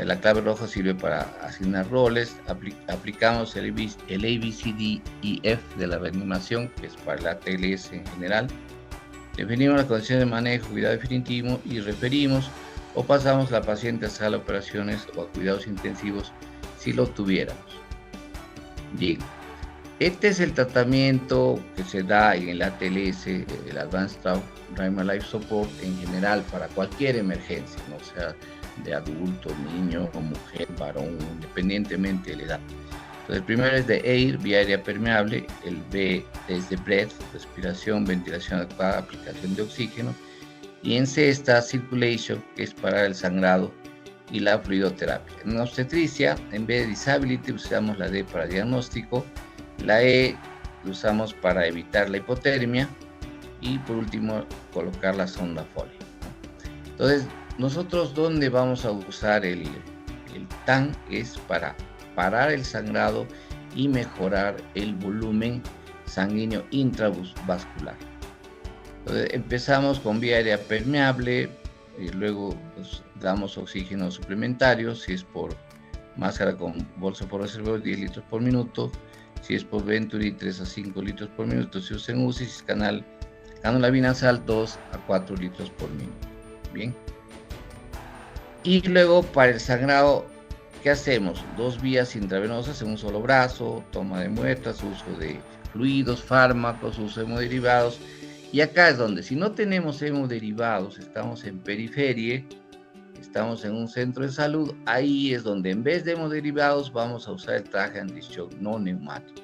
la clave roja sirve para asignar roles. Aplicamos el ABCDEF de la reanimación, que es para la TLS en general. Definimos las condiciones de manejo, cuidado definitivo y referimos o pasamos la paciente a sala de operaciones o a cuidados intensivos si lo tuviéramos. Bien. Este es el tratamiento que se da en el ATLS, el Advanced Trauma Life Support, en general para cualquier emergencia, no sea de adulto, niño o mujer, varón, independientemente de la edad. Entonces, el primero es de AIR, vía aérea permeable, el B es de breath, respiración, ventilación adecuada, aplicación de oxígeno, y en C está circulation, que es para el sangrado y la fluidoterapia. En obstetricia, en vez de disability, usamos la D para diagnóstico, la E lo usamos para evitar la hipotermia y por último colocar la sonda Foley. Entonces, nosotros donde vamos a usar el TAN es para parar el sangrado y mejorar el volumen sanguíneo intravascular. Entonces, empezamos con vía aérea permeable y luego pues, damos oxígeno suplementario, si es por máscara con bolsa por reservorio 10 litros por minuto. Si es por Venturi, 3 a 5 litros por minuto. Si usa en UCI, si es cánula binasal, 2 a 4 litros por minuto. Bien. Y luego para el sangrado, ¿qué hacemos? 2 vías intravenosas en un solo brazo, toma de muestras, uso de fluidos, fármacos, uso de hemoderivados. Y acá es donde, si no tenemos hemoderivados, estamos en periferia, estamos en un centro de salud, ahí es donde en vez de hemoderivados vamos a usar el traje anti-shock no neumático.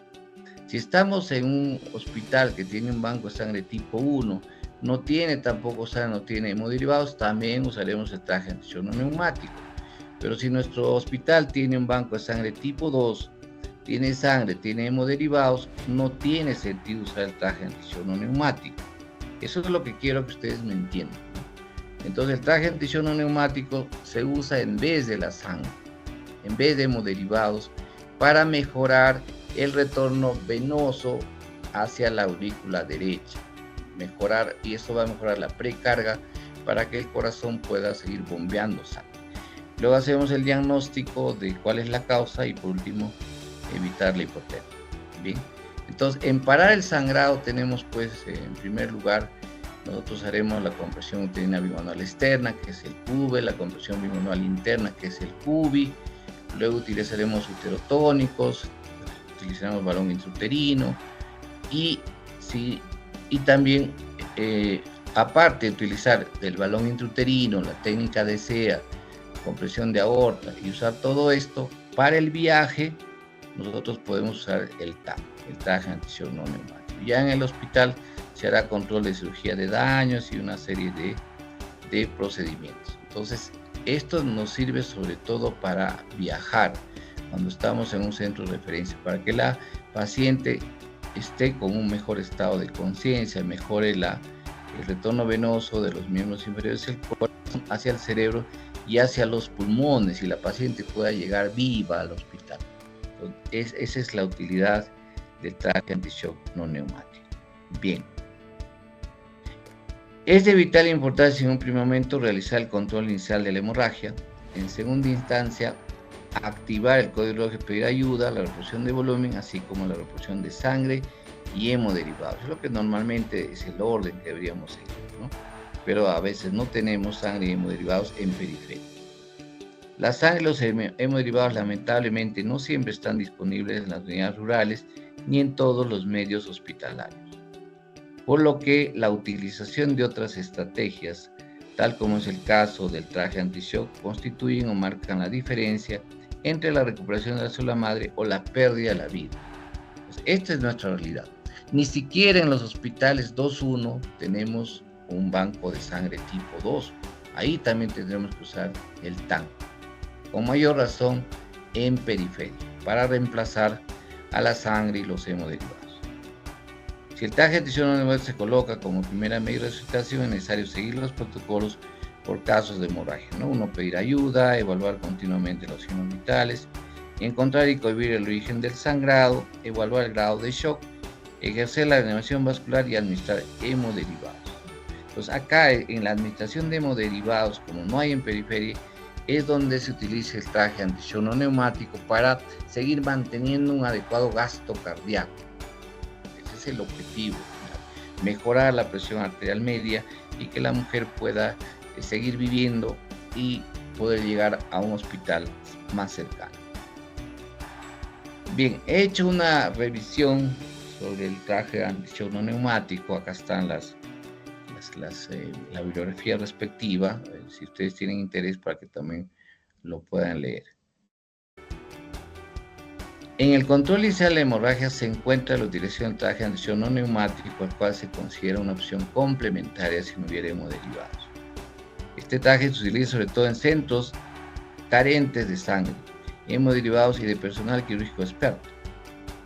Si estamos en un hospital que tiene un banco de sangre tipo 1, no tiene tampoco sangre, no tiene hemoderivados, también usaremos el traje anti-shock no neumático. Pero si nuestro hospital tiene un banco de sangre tipo 2, tiene sangre, tiene hemoderivados, no tiene sentido usar el traje anti-shock no neumático. Eso es lo que quiero que ustedes me entiendan. Entonces el traje anti-shock no neumático se usa en vez de la sangre, en vez de hemoderivados, para mejorar el retorno venoso hacia la aurícula derecha. Y esto va a mejorar la precarga para que el corazón pueda seguir bombeando sangre. Luego hacemos el diagnóstico de cuál es la causa y por último evitar la hipotermia. Bien, entonces en parar el sangrado tenemos pues en primer lugar nosotros haremos la compresión uterina bimanual externa, que es el CUBE, la compresión bimanual interna, que es el CUBI, luego utilizaremos uterotónicos, utilizaremos balón intrauterino y también aparte de utilizar el balón intrauterino, la técnica de SEA, compresión de aorta y usar todo esto para el viaje, nosotros podemos usar el TAM, el traje anti-shock no neumático. Ya en el hospital se hará control de cirugía de daños y una serie de procedimientos. Entonces, esto nos sirve sobre todo para viajar cuando estamos en un centro de referencia, para que la paciente esté con un mejor estado de conciencia, mejore el retorno venoso de los miembros inferiores del corazón hacia el cerebro y hacia los pulmones, y la paciente pueda llegar viva al hospital. Entonces, esa es la utilidad del traje anti-shock no neumático. Bien. Es de vital importancia en un primer momento realizar el control inicial de la hemorragia. En segunda instancia, activar el código hidrológico, pedir ayuda, la reposición de volumen, así como la reposición de sangre y hemoderivados. Es lo que normalmente es el orden que deberíamos seguir, ¿no? Pero a veces no tenemos sangre y hemoderivados en periferia. La sangre y los hemoderivados lamentablemente no siempre están disponibles en las unidades rurales ni en todos los medios hospitalarios, por lo que la utilización de otras estrategias, tal como es el caso del traje anti-shock, constituyen o marcan la diferencia entre la recuperación de la célula madre o la pérdida de la vida. Pues esta es nuestra realidad. Ni siquiera en los hospitales 2.1 tenemos un banco de sangre tipo 2. Ahí también tendremos que usar el TAM, con mayor razón en periferia, para reemplazar a la sangre y los hemoderivados. Si el traje anti-shock no neumático se coloca como primera medida de resucitación, es necesario seguir los protocolos por casos de hemorragia, ¿no? Uno, pedir ayuda, evaluar continuamente los signos vitales, encontrar y cohibir el origen del sangrado, evaluar el grado de shock, ejercer la reanimación vascular y administrar hemoderivados. Entonces acá en la administración de hemoderivados, como no hay en periferia, es donde se utiliza el traje anti-shock no neumático para seguir manteniendo un adecuado gasto cardíaco. Ese es el objetivo, mejorar la presión arterial media y que la mujer pueda seguir viviendo y poder llegar a un hospital más cercano. Bien, he hecho una revisión sobre el traje anti-shock no neumático. Acá están la bibliografía respectiva, si ustedes tienen interés, para que también lo puedan leer. En el control inicial de la hemorragia se encuentra la utilización del traje anti-shock no neumático, el cual se considera una opción complementaria si no hubiera hemoderivados. Este traje se utiliza sobre todo en centros carentes de sangre, hemoderivados y de personal quirúrgico experto,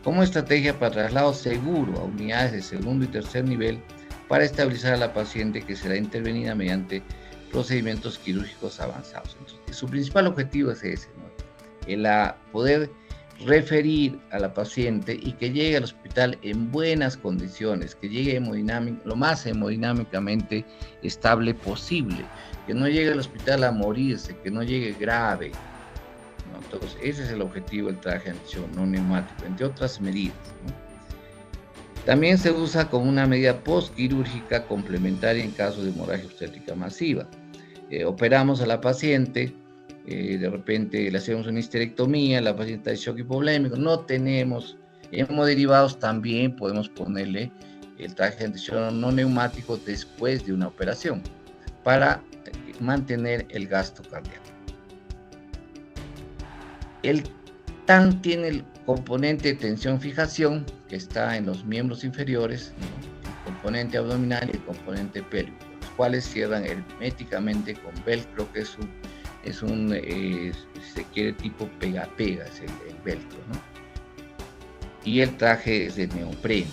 como estrategia para traslado seguro a unidades de segundo y tercer nivel para estabilizar a la paciente que será intervenida mediante procedimientos quirúrgicos avanzados. Entonces, su principal objetivo es ese, ¿no? El poder referir a la paciente y que llegue al hospital en buenas condiciones, que llegue lo más hemodinámicamente estable posible, que no llegue al hospital a morirse, que no llegue grave, ¿no? Entonces, ese es el objetivo del traje anti-shock no neumático, entre otras medidas, ¿no? También se usa como una medida postquirúrgica complementaria en caso de hemorragia obstétrica masiva. Operamos a la paciente, de repente le hacemos una histerectomía, la paciente está de shock hipovolémico, no tenemos hemoderivados, también podemos ponerle el traje anti-shock no neumático después de una operación para mantener el gasto cardíaco. El TAM tiene el componente de tensión-fijación que está en los miembros inferiores, ¿no? El componente abdominal y el componente pélvico, los cuales cierran herméticamente con velcro, que se quiere tipo pega-pega, es el velcro, ¿no? Y el traje es de neopreno.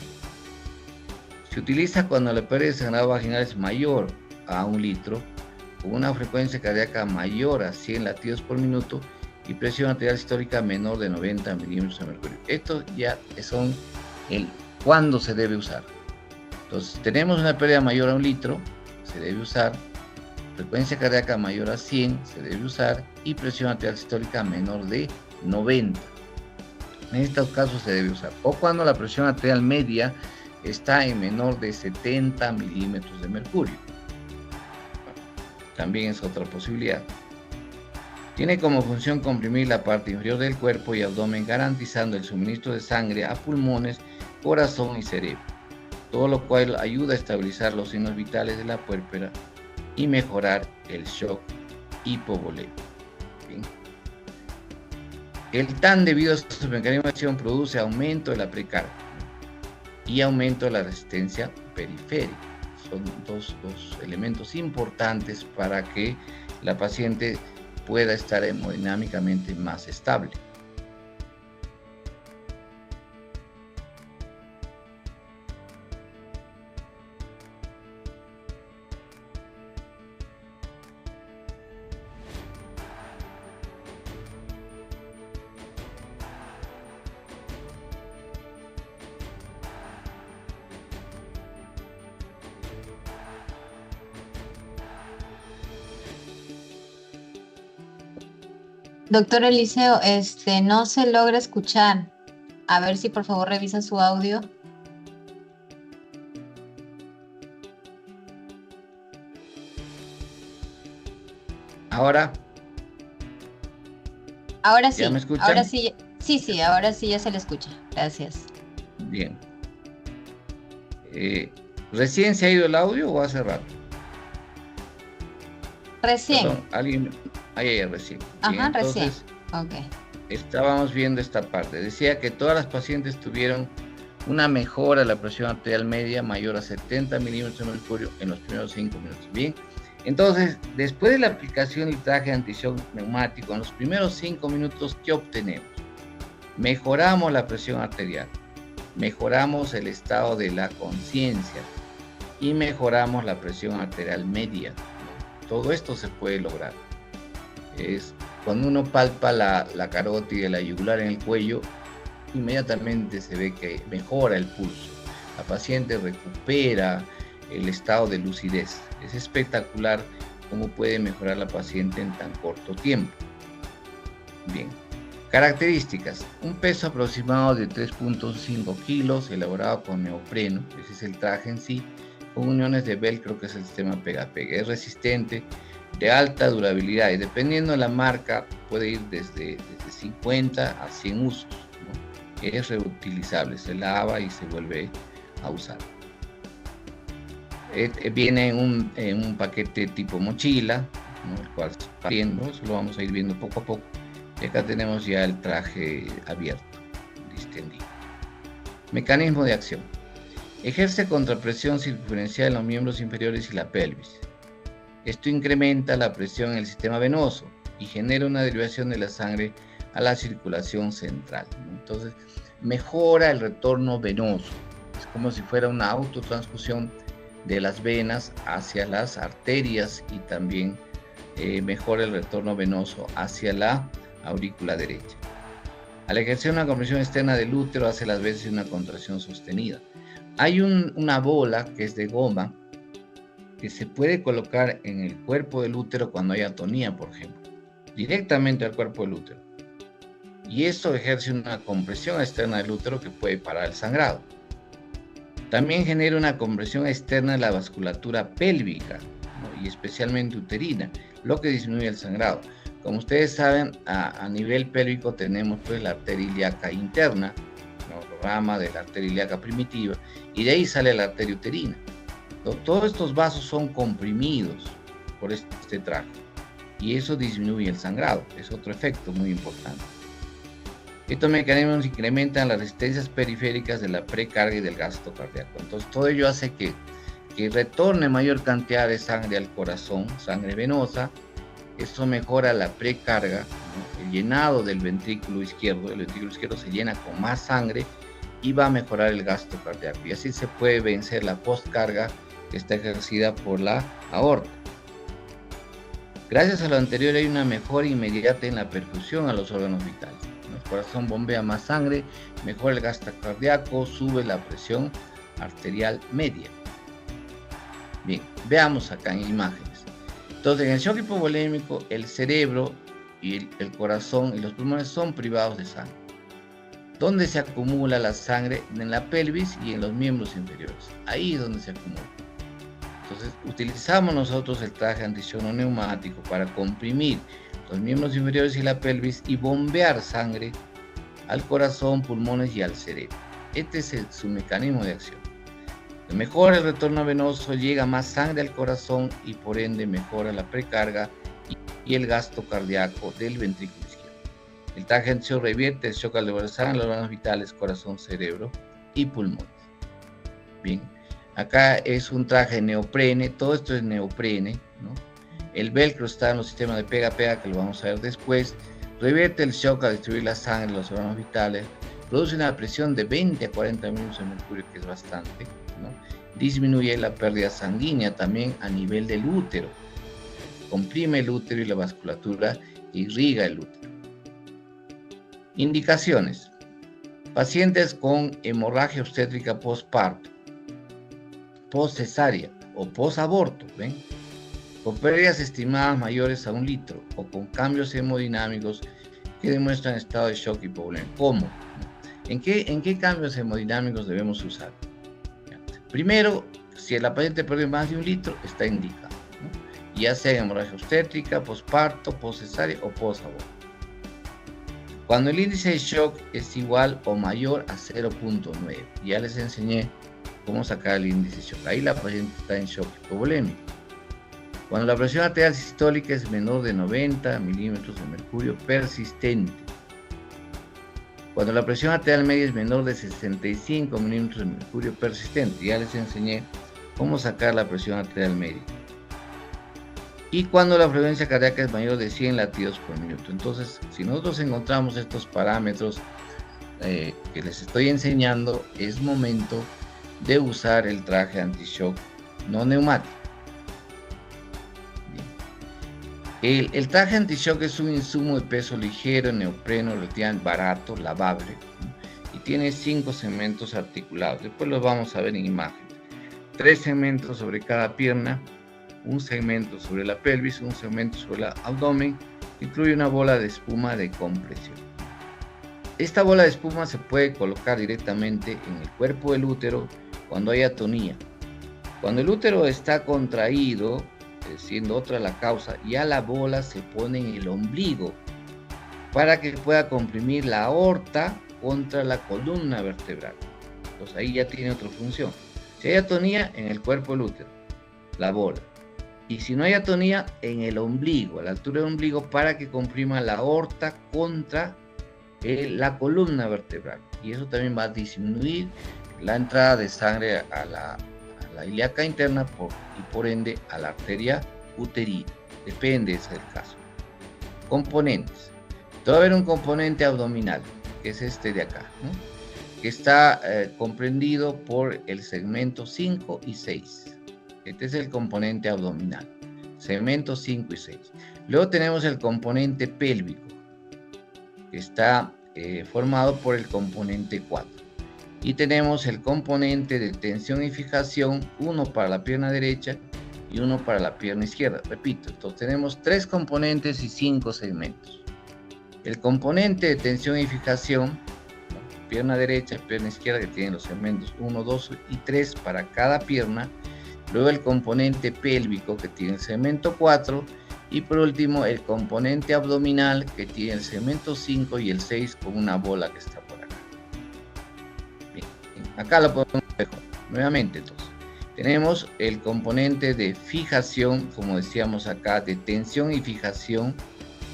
Se utiliza cuando la pérdida de sangrado vaginal es mayor a 1 litro, con una frecuencia cardíaca mayor a 100 latidos por minuto y presión arterial sistólica menor de 90 milímetros de mercurio. Estos ya son cuándo se debe usar. Entonces, tenemos una pérdida mayor a 1 litro, se debe usar. Frecuencia cardíaca mayor a 100, se debe usar. Y presión arterial sistólica menor de 90. En estos casos se debe usar. O cuando la presión arterial media está en menor de 70 milímetros de mercurio. También es otra posibilidad. Tiene como función comprimir la parte inferior del cuerpo y abdomen, garantizando el suministro de sangre a pulmones, corazón y cerebro, todo lo cual ayuda a estabilizar los signos vitales de la puérpera y mejorar el shock hipovolémico. Bien. El TAN, debido a su mecanismo de acción, produce aumento de la precarga y aumento de la resistencia periférica. Son dos elementos importantes para que la paciente pueda estar hemodinámicamente más estable. Doctor Eliseo, no se logra escuchar. A ver si por favor revisa su audio. Ahora. Ahora sí. ¿Ya me escuchan? Ahora sí. Sí, ahora sí ya se le escucha. Gracias. Bien. ¿Recién se ha ido el audio o hace rato? Recién. Perdón, alguien. Ahí recién. Ajá, bien, entonces, recién. Ok. Estábamos viendo esta parte. Decía que todas las pacientes tuvieron una mejora de la presión arterial media mayor a 70 milímetros de mercurio en los primeros 5 minutos. Bien. Entonces, después de la aplicación del traje anti-shock neumático, en los primeros 5 minutos, ¿qué obtenemos? Mejoramos la presión arterial, mejoramos el estado de la conciencia y mejoramos la presión arterial media, ¿no? Todo esto se puede lograr. Es cuando uno palpa la carótida y la yugular en el cuello, inmediatamente se ve que mejora el pulso. La paciente recupera el estado de lucidez. Es espectacular cómo puede mejorar la paciente en tan corto tiempo. Bien. Características: un peso aproximado de 3.5 kilos, elaborado con neopreno, ese es el traje en sí, con uniones de velcro, que es el sistema pega-pega. Es resistente, de alta durabilidad, y dependiendo de la marca puede ir desde 50 a 100 usos, ¿no? Es reutilizable, se lava y se vuelve a usar. Viene en un paquete tipo mochila, ¿no? El cual se va viendo, eso lo vamos a ir viendo poco a poco. Y acá tenemos ya el traje abierto, distendido. Mecanismo de acción: ejerce contrapresión circunferencial en los miembros inferiores y la pelvis. Esto incrementa la presión en el sistema venoso y genera una derivación de la sangre a la circulación central, ¿no? Entonces, mejora el retorno venoso. Es como si fuera una autotransfusión de las venas hacia las arterias, y también mejora el retorno venoso hacia la aurícula derecha. Al ejercer una compresión externa del útero, hace las veces una contracción sostenida. Hay una bola que es de goma que se puede colocar en el cuerpo del útero cuando hay atonía, por ejemplo, directamente al cuerpo del útero. Y esto ejerce una compresión externa del útero que puede parar el sangrado. También genera una compresión externa de la vasculatura pélvica, ¿no? Y especialmente uterina, lo que disminuye el sangrado. Como ustedes saben, a nivel pélvico tenemos pues la arteria ilíaca interna, ¿no? Rama de la arteria ilíaca primitiva, y de ahí sale la arteria uterina. Todos estos vasos son comprimidos por este traje, y eso disminuye el sangrado. Es otro efecto muy importante. Estos mecanismos incrementan las resistencias periféricas de la precarga y del gasto cardíaco. Entonces, todo ello hace que retorne mayor cantidad de sangre al corazón, sangre venosa. Esto mejora la precarga, ¿no? El llenado del ventrículo izquierdo. El ventrículo izquierdo se llena con más sangre y va a mejorar el gasto cardíaco. Y así se puede vencer la postcarga que está ejercida por la aorta. Gracias a lo anterior, hay una mejora inmediata en la perfusión a los órganos vitales. El corazón bombea más sangre, mejora el gasto cardíaco, sube la presión arterial media. Bien, veamos acá en imágenes. Entonces, en el shock hipovolémico, el cerebro y el corazón y los pulmones son privados de sangre. ¿Dónde se acumula la sangre? En la pelvis y en los miembros inferiores. Ahí es donde se acumula. Entonces, utilizamos nosotros el traje anti-shock neumático para comprimir los miembros inferiores y la pelvis y bombear sangre al corazón, pulmones y al cerebro. Este es su mecanismo de acción. Mejora el retorno venoso, llega más sangre al corazón y por ende mejora la precarga y el gasto cardíaco del ventrículo izquierdo. El traje antishock revierte el shock al devolver sangre a los órganos vitales, corazón, cerebro y pulmones. Bien, acá es un traje neoprene, todo esto es neoprene, ¿no? El velcro está en los sistemas de pega-pega, que lo vamos a ver después. Revierte el shock al distribuir la sangre en los órganos vitales. Produce una presión de 20 a 40 milímetros de mercurio, que es bastante, ¿no? Disminuye la pérdida sanguínea también a nivel del útero. Comprime el útero y la vasculatura irriga el útero. Indicaciones. Pacientes con hemorragia obstétrica postparto, postcesárea o posaborto, ¿ven? Con pérdidas estimadas mayores a 1 litro o con cambios hemodinámicos que demuestran estado de shock hipovolémico. ¿Cómo? ¿En qué cambios hemodinámicos debemos usar? Primero, si la paciente perdió más de 1 litro, está indicado, ¿no? Ya sea en hemorragia obstétrica, postparto, postcesárea o posaborto. Cuando el índice de shock es igual o mayor a 0.9, ya les enseñé cómo sacar el índice de shock. Ahí la paciente está en shock hipovolémico. Cuando la presión arterial sistólica es menor de 90 milímetros de mercurio persistente. Cuando la presión arterial media es menor de 65 milímetros de mercurio persistente. Ya les enseñé cómo sacar la presión arterial media. Y cuando la frecuencia cardíaca es mayor de 100 latidos por minuto. Entonces, si nosotros encontramos estos parámetros que les estoy enseñando, es momento de usar el traje anti-shock no neumático. El traje anti-shock es un insumo de peso ligero, neopreno, relativamente barato, lavable, y tiene 5 segmentos articulados. Después los vamos a ver en imagen. 3 segmentos sobre cada pierna, un segmento sobre la pelvis, un segmento sobre el abdomen. Incluye una bola de espuma de compresión. Esta bola de espuma se puede colocar directamente en el cuerpo del útero cuando hay atonía. Cuando el útero está contraído, siendo otra la causa, ya la bola se pone en el ombligo para que pueda comprimir la aorta contra la columna vertebral. Entonces ahí ya tiene otra función. Si hay atonía, en el cuerpo del útero, la bola. Y si no hay atonía, en el ombligo, a la altura del ombligo, para que comprima la aorta contra la columna vertebral. Y eso también va a disminuir la entrada de sangre a la ilíaca interna y por ende a la arteria uterina. Depende, ese es el caso. Componentes. Va a haber un componente abdominal, que es este de acá, ¿no? Que está comprendido por el segmento 5 y 6. Este es el componente abdominal, segmentos 5 y 6. Luego tenemos el componente pélvico, que está formado por el componente 4. Y tenemos el componente de tensión y fijación, uno para la pierna derecha y uno para la pierna izquierda. Repito, entonces tenemos 3 componentes y 5 segmentos. El componente de tensión y fijación, ¿no? Pierna derecha, pierna izquierda, que tienen los segmentos 1, 2 y 3 para cada pierna. Luego el componente pélvico, que tiene el segmento 4. Y por último el componente abdominal, que tiene el segmento 5 y el 6 con una bola que está por acá. Bien, acá lo podemos ver nuevamente. Entonces tenemos el componente de fijación, como decíamos acá, de tensión y fijación,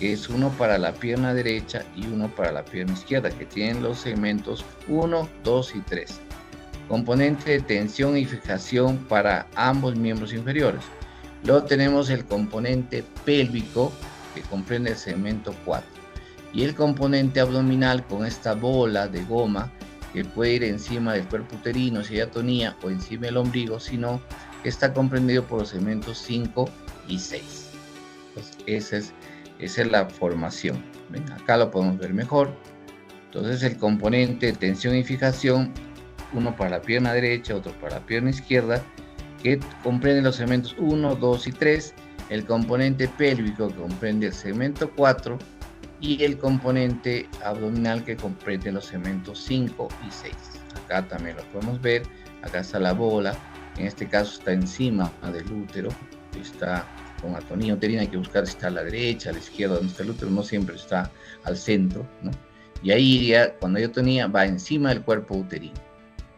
que es uno para la pierna derecha y uno para la pierna izquierda, que tienen los segmentos 1, 2 y 3. Componente de tensión y fijación para ambos miembros inferiores. Luego tenemos el componente pélvico, que comprende el segmento 4. Y el componente abdominal con esta bola de goma, que puede ir encima del cuerpo uterino si hay atonía, o encima del ombligo, sino que está comprendido por los segmentos 5 y 6. Entonces, esa es la formación. ¿Ven? Acá lo podemos ver mejor. Entonces el componente de tensión y fijación, uno para la pierna derecha, otro para la pierna izquierda, que comprende los segmentos 1, 2 y 3, el componente pélvico, que comprende el segmento 4, y el componente abdominal, que comprende los segmentos 5 y 6. Acá también lo podemos ver. Acá está la bola, en este caso está encima del útero, está con atonía uterina hay que buscar si está a la derecha, a la izquierda, donde está el útero, no siempre está al centro, ¿no? Y ahí iría, cuando hay atonía, va encima del cuerpo uterino.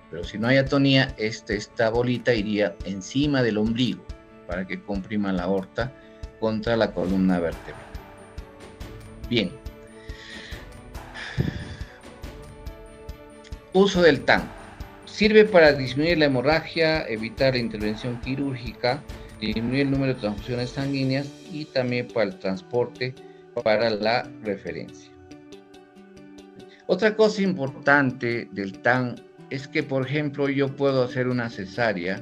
Pero si no hay atonía, esta bolita iría encima del ombligo para que comprima la aorta contra la columna vertebral. Bien. Uso del TAN. Sirve para disminuir la hemorragia, evitar la intervención quirúrgica, disminuir el número de transfusiones sanguíneas y también para el transporte para la referencia. Otra cosa importante del TAN es que, por ejemplo, yo puedo hacer una cesárea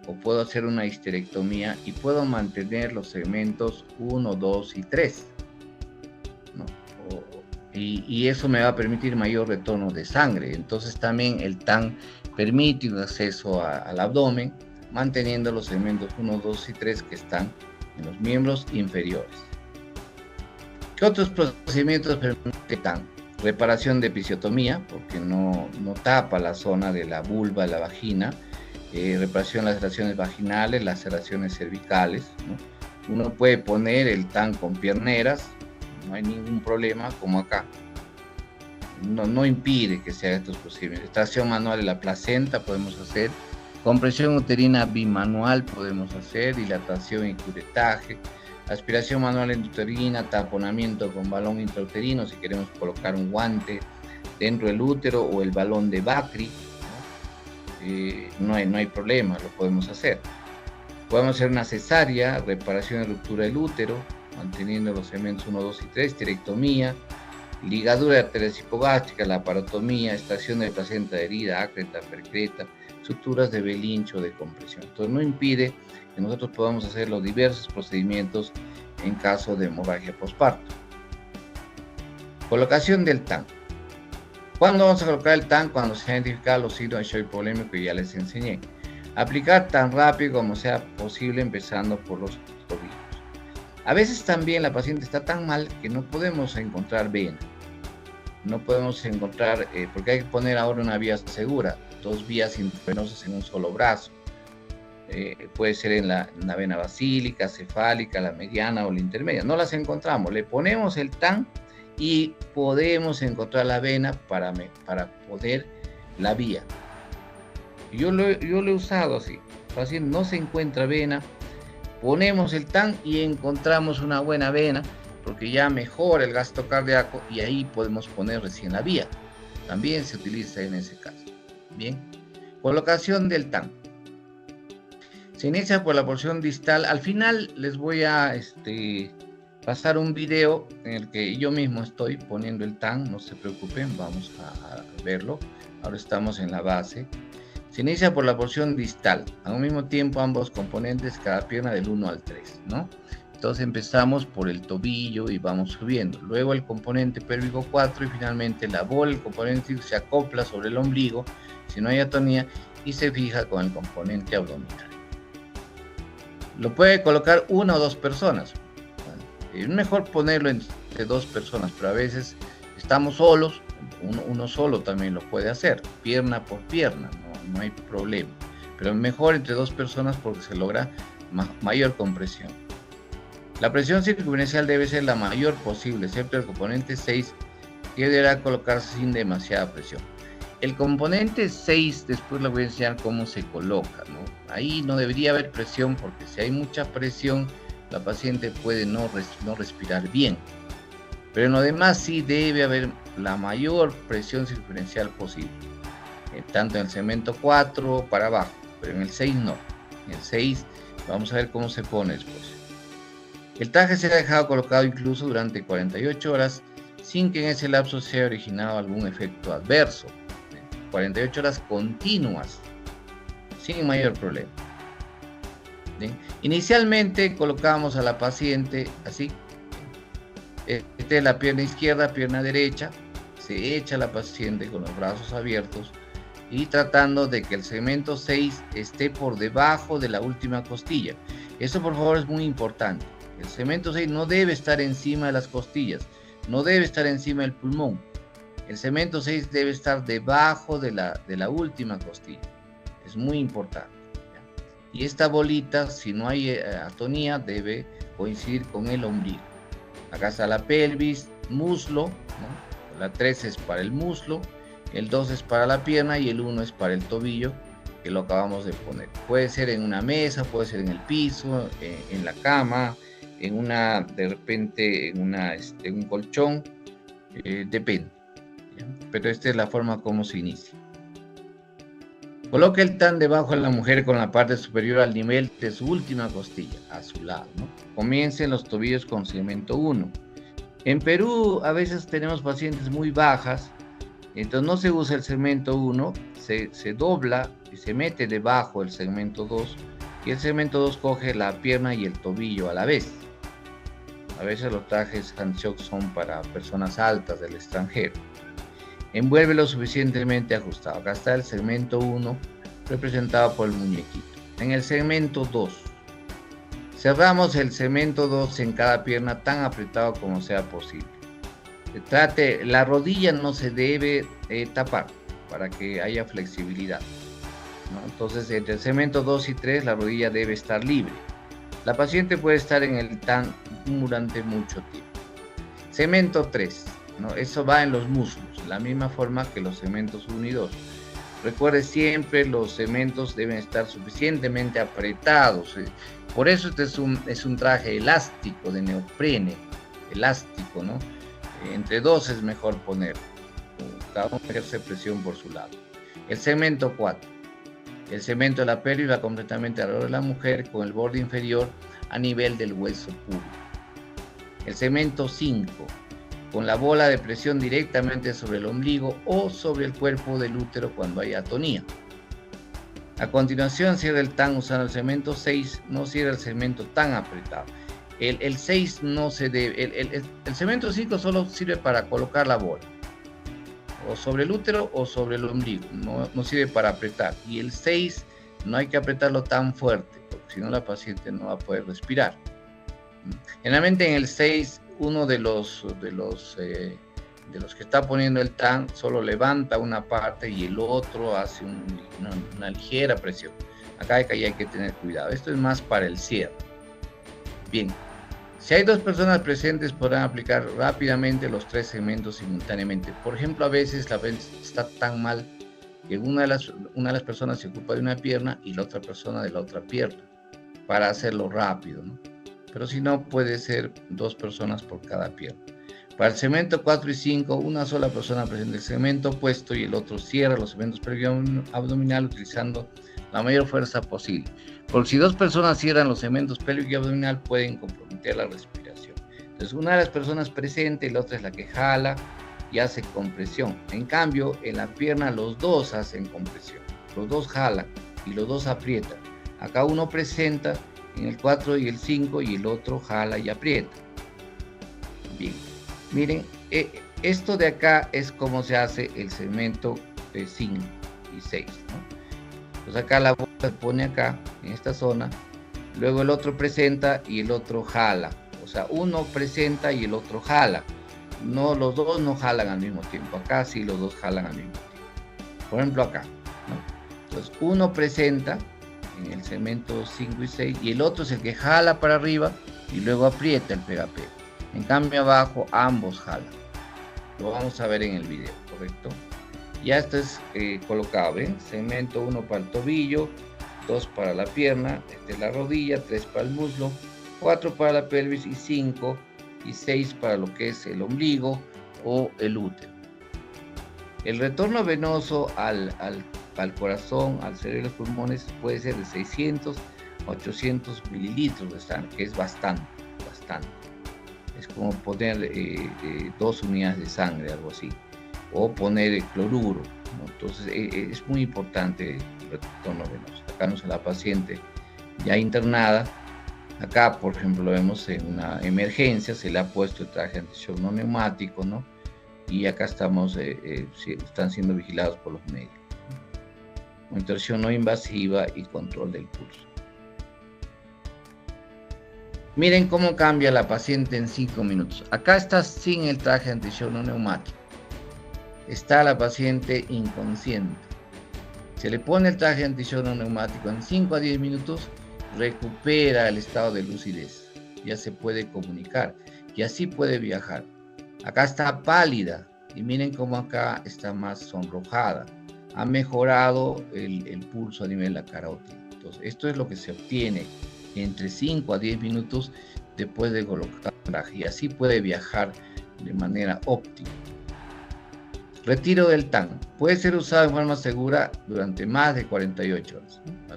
o puedo hacer una histerectomía y puedo mantener los segmentos 1, 2 y 3, ¿no? Y eso me va a permitir mayor retorno de sangre. Entonces también el TAN permite un acceso al abdomen, manteniendo los segmentos 1, 2 y 3 que están en los miembros inferiores. ¿Qué otros procedimientos permite el TAN? Reparación de episiotomía, porque no tapa la zona de la vulva, de la vagina. Reparación de las laceraciones vaginales, las laceraciones cervicales, ¿no? Uno puede poner el TAN con pierneras, no hay ningún problema, como acá. No impide que se haga estos procedimientos. Extracción manual de la placenta podemos hacer. Compresión uterina bimanual podemos hacer. Dilatación y curetaje. Aspiración manual intrauterina, taponamiento con balón intrauterino, si queremos colocar un guante dentro del útero o el balón de Bacri, ¿no? No hay problema, lo podemos hacer. Podemos hacer una cesárea, reparación de ruptura del útero, manteniendo los segmentos 1, 2 y 3, histerectomía, ligadura de arterias hipogástricas, laparotomía, extracción de placenta herida, acreta, percreta, suturas de Belincho de compresión. Entonces no impide que nosotros podamos hacer los diversos procedimientos en caso de hemorragia posparto. Colocación del TAN. ¿Cuándo vamos a colocar el TAN? Cuando se han identificado los signos de shock hipovolémico que ya les enseñé. Aplicar tan rápido como sea posible, empezando por los tobillos. A veces también la paciente está tan mal que no podemos encontrar vena. No podemos encontrar, porque hay que poner ahora una vía segura, 2 vías intravenosas en un solo brazo. Puede ser en la vena basílica, cefálica, la mediana o la intermedia. No las encontramos, le ponemos el TAN y podemos encontrar la vena para poder la vía. Yo lo he usado así. El paciente no se encuentra vena, ponemos el TAN y encontramos una buena vena, porque ya mejora el gasto cardíaco y ahí podemos poner recién la vía. También se utiliza en ese caso. Bien, colocación del TAN. Se inicia por la porción distal. Al final les voy a pasar un video en el que yo mismo estoy poniendo el TAN, no se preocupen, vamos a verlo. Ahora estamos en la base. Se inicia por la porción distal, al mismo tiempo ambos componentes, cada pierna del 1 al 3, ¿no? Entonces empezamos por el tobillo y vamos subiendo. Luego el componente pélvico 4 y finalmente la bola, el componente se acopla sobre el ombligo, si no hay atonía, y se fija con el componente abdominal. Lo puede colocar 1 o 2 personas. Es mejor ponerlo entre 2 personas, pero a veces estamos solos, uno solo también lo puede hacer, pierna por pierna, no hay problema. Pero mejor entre 2 personas porque se logra mayor compresión. La presión circunferencial debe ser la mayor posible, excepto el componente 6, que deberá colocarse sin demasiada presión. El componente 6, después les voy a enseñar cómo se coloca, ¿no? Ahí no debería haber presión, porque si hay mucha presión, la paciente puede no respirar bien. Pero en lo demás sí debe haber la mayor presión circunferencial posible. Tanto en el segmento 4 para abajo, pero en el 6 no. En el 6 vamos a ver cómo se pone después. El traje será dejado colocado incluso durante 48 horas sin que en ese lapso se haya originado algún efecto adverso. 48 horas continuas, sin mayor problema. ¿Bien? Inicialmente colocamos a la paciente así. Esta es la pierna izquierda, pierna derecha. Se echa a la paciente con los brazos abiertos y tratando de que el segmento 6 esté por debajo de la última costilla. Eso por favor es muy importante. El segmento 6 no debe estar encima de las costillas, no debe estar encima del pulmón. El segmento 6 debe estar debajo de la última costilla. Es muy importante. Y esta bolita, si no hay atonía, debe coincidir con el ombligo. Acá está la pelvis, muslo, ¿no? La 3 es para el muslo, el 2 es para la pierna y el 1 es para el tobillo, que lo acabamos de poner. Puede ser en una mesa, puede ser en el piso, en la cama, de repente en un colchón, depende. ¿Ya? Pero esta es la forma como se inicia. Coloque el TAN debajo de la mujer con la parte superior al nivel de su última costilla, a su lado, ¿no? Comiencen los tobillos con segmento 1. En Perú a veces tenemos pacientes muy bajas, entonces no se usa el segmento 1, se dobla y se mete debajo del segmento 2, y el segmento 2 coge la pierna y el tobillo a la vez. A veces los trajes handshock son para personas altas del extranjero. Envuelve lo suficientemente ajustado. Acá está el segmento 1 representado por el muñequito. En el segmento 2, cerramos el segmento 2 en cada pierna tan apretado como sea posible. La rodilla no se debe tapar para que haya flexibilidad, ¿no? Entonces, entre el segmento 2 y 3, la rodilla debe estar libre. La paciente puede estar en el TAN durante mucho tiempo. Segmento 3, ¿no? Eso va en los muslos, de la misma forma que los segmentos 1 y 2. Recuerde siempre, los segmentos deben estar suficientemente apretados. Por eso este es un traje elástico, de neoprene, elástico, ¿no? Entre dos es mejor poner. Cada uno ejerce presión por su lado. El segmento 4. El segmento de la pelvis va completamente alrededor de la mujer con el borde inferior a nivel del hueso púbico. El segmento 5. Con la bola de presión directamente sobre el ombligo o sobre el cuerpo del útero cuando hay atonía. A continuación cierra el TAN usando el segmento 6, no cierra el segmento tan apretado. El 6 no se debe, el segmento 5 solo sirve para colocar la bola, o sobre el útero o sobre el ombligo, no sirve para apretar. Y el 6 no hay que apretarlo tan fuerte, porque si no la paciente no va a poder respirar. Generalmente en el 6, uno de los que está poniendo el TAN solo levanta una parte y el otro hace una ligera presión. Acá hay que tener cuidado. Esto es más para el cierre. Bien, si hay dos personas presentes podrán aplicar rápidamente los tres segmentos simultáneamente. Por ejemplo, a veces la venta está tan mal que una de las personas se ocupa de una pierna y la otra persona de la otra pierna para hacerlo rápido, ¿no? Pero si no, puede ser dos personas por cada pierna. Para el segmento 4 y 5, una sola persona presenta el segmento opuesto y el otro cierra los segmentos pélvico-abdominal utilizando la mayor fuerza posible. Porque si dos personas cierran los segmentos pélvico y abdominal, pueden comprometer la respiración. Entonces, una de las personas presente y la otra es la que jala y hace compresión. En cambio, en la pierna los dos hacen compresión. Los dos jalan y los dos aprietan. Acá uno presenta en el 4 y el 5 y el otro jala y aprieta. Bien, miren, esto de acá es como se hace el segmento 5 y 6, ¿no? Pues acá la bola se pone acá, en esta zona, luego el otro presenta y el otro jala. O sea, uno presenta y el otro jala. No, los dos no jalan al mismo tiempo. Acá sí los dos jalan al mismo tiempo. Por ejemplo acá, ¿no? Entonces uno presenta en el segmento 5 y 6 y el otro es el que jala para arriba y luego aprieta el pega-pega. En cambio abajo ambos jalan. Lo vamos a ver en el video, ¿correcto? Ya esto es colocado, ¿ven? Segmento 1 para el tobillo, 2 para la pierna, esta es la rodilla, 3 para el muslo, 4 para la pelvis y 5 y 6 para lo que es el ombligo o el útero. El retorno venoso al corazón, al cerebro y los pulmones puede ser de 600 a 800 mililitros de sangre, que es bastante. Es como poner 2 unidades de sangre, algo así, o poner cloruro, ¿no? Entonces es muy importante el retorno venoso. Acá no es la paciente ya internada. Acá, por ejemplo, lo vemos en una emergencia, se le ha puesto el traje antishock no neumático, ¿no? Y acá estamos, están siendo vigilados por los médicos. Monitorización no invasiva y control del pulso. Miren cómo cambia la paciente en 5 minutos. Acá está sin el traje antishock no neumático. Está la paciente inconsciente. Se le pone el traje anti-shock no neumático en 5 a 10 minutos, recupera el estado de lucidez. Ya se puede comunicar y así puede viajar. Acá está pálida y miren cómo acá está más sonrojada. Ha mejorado el pulso a nivel de la carótida. Entonces, esto es lo que se obtiene entre 5 a 10 minutos después de colocar el traje y así puede viajar de manera óptima. Retiro del TAN. Puede ser usado en forma segura durante más de 48 horas, ¿no?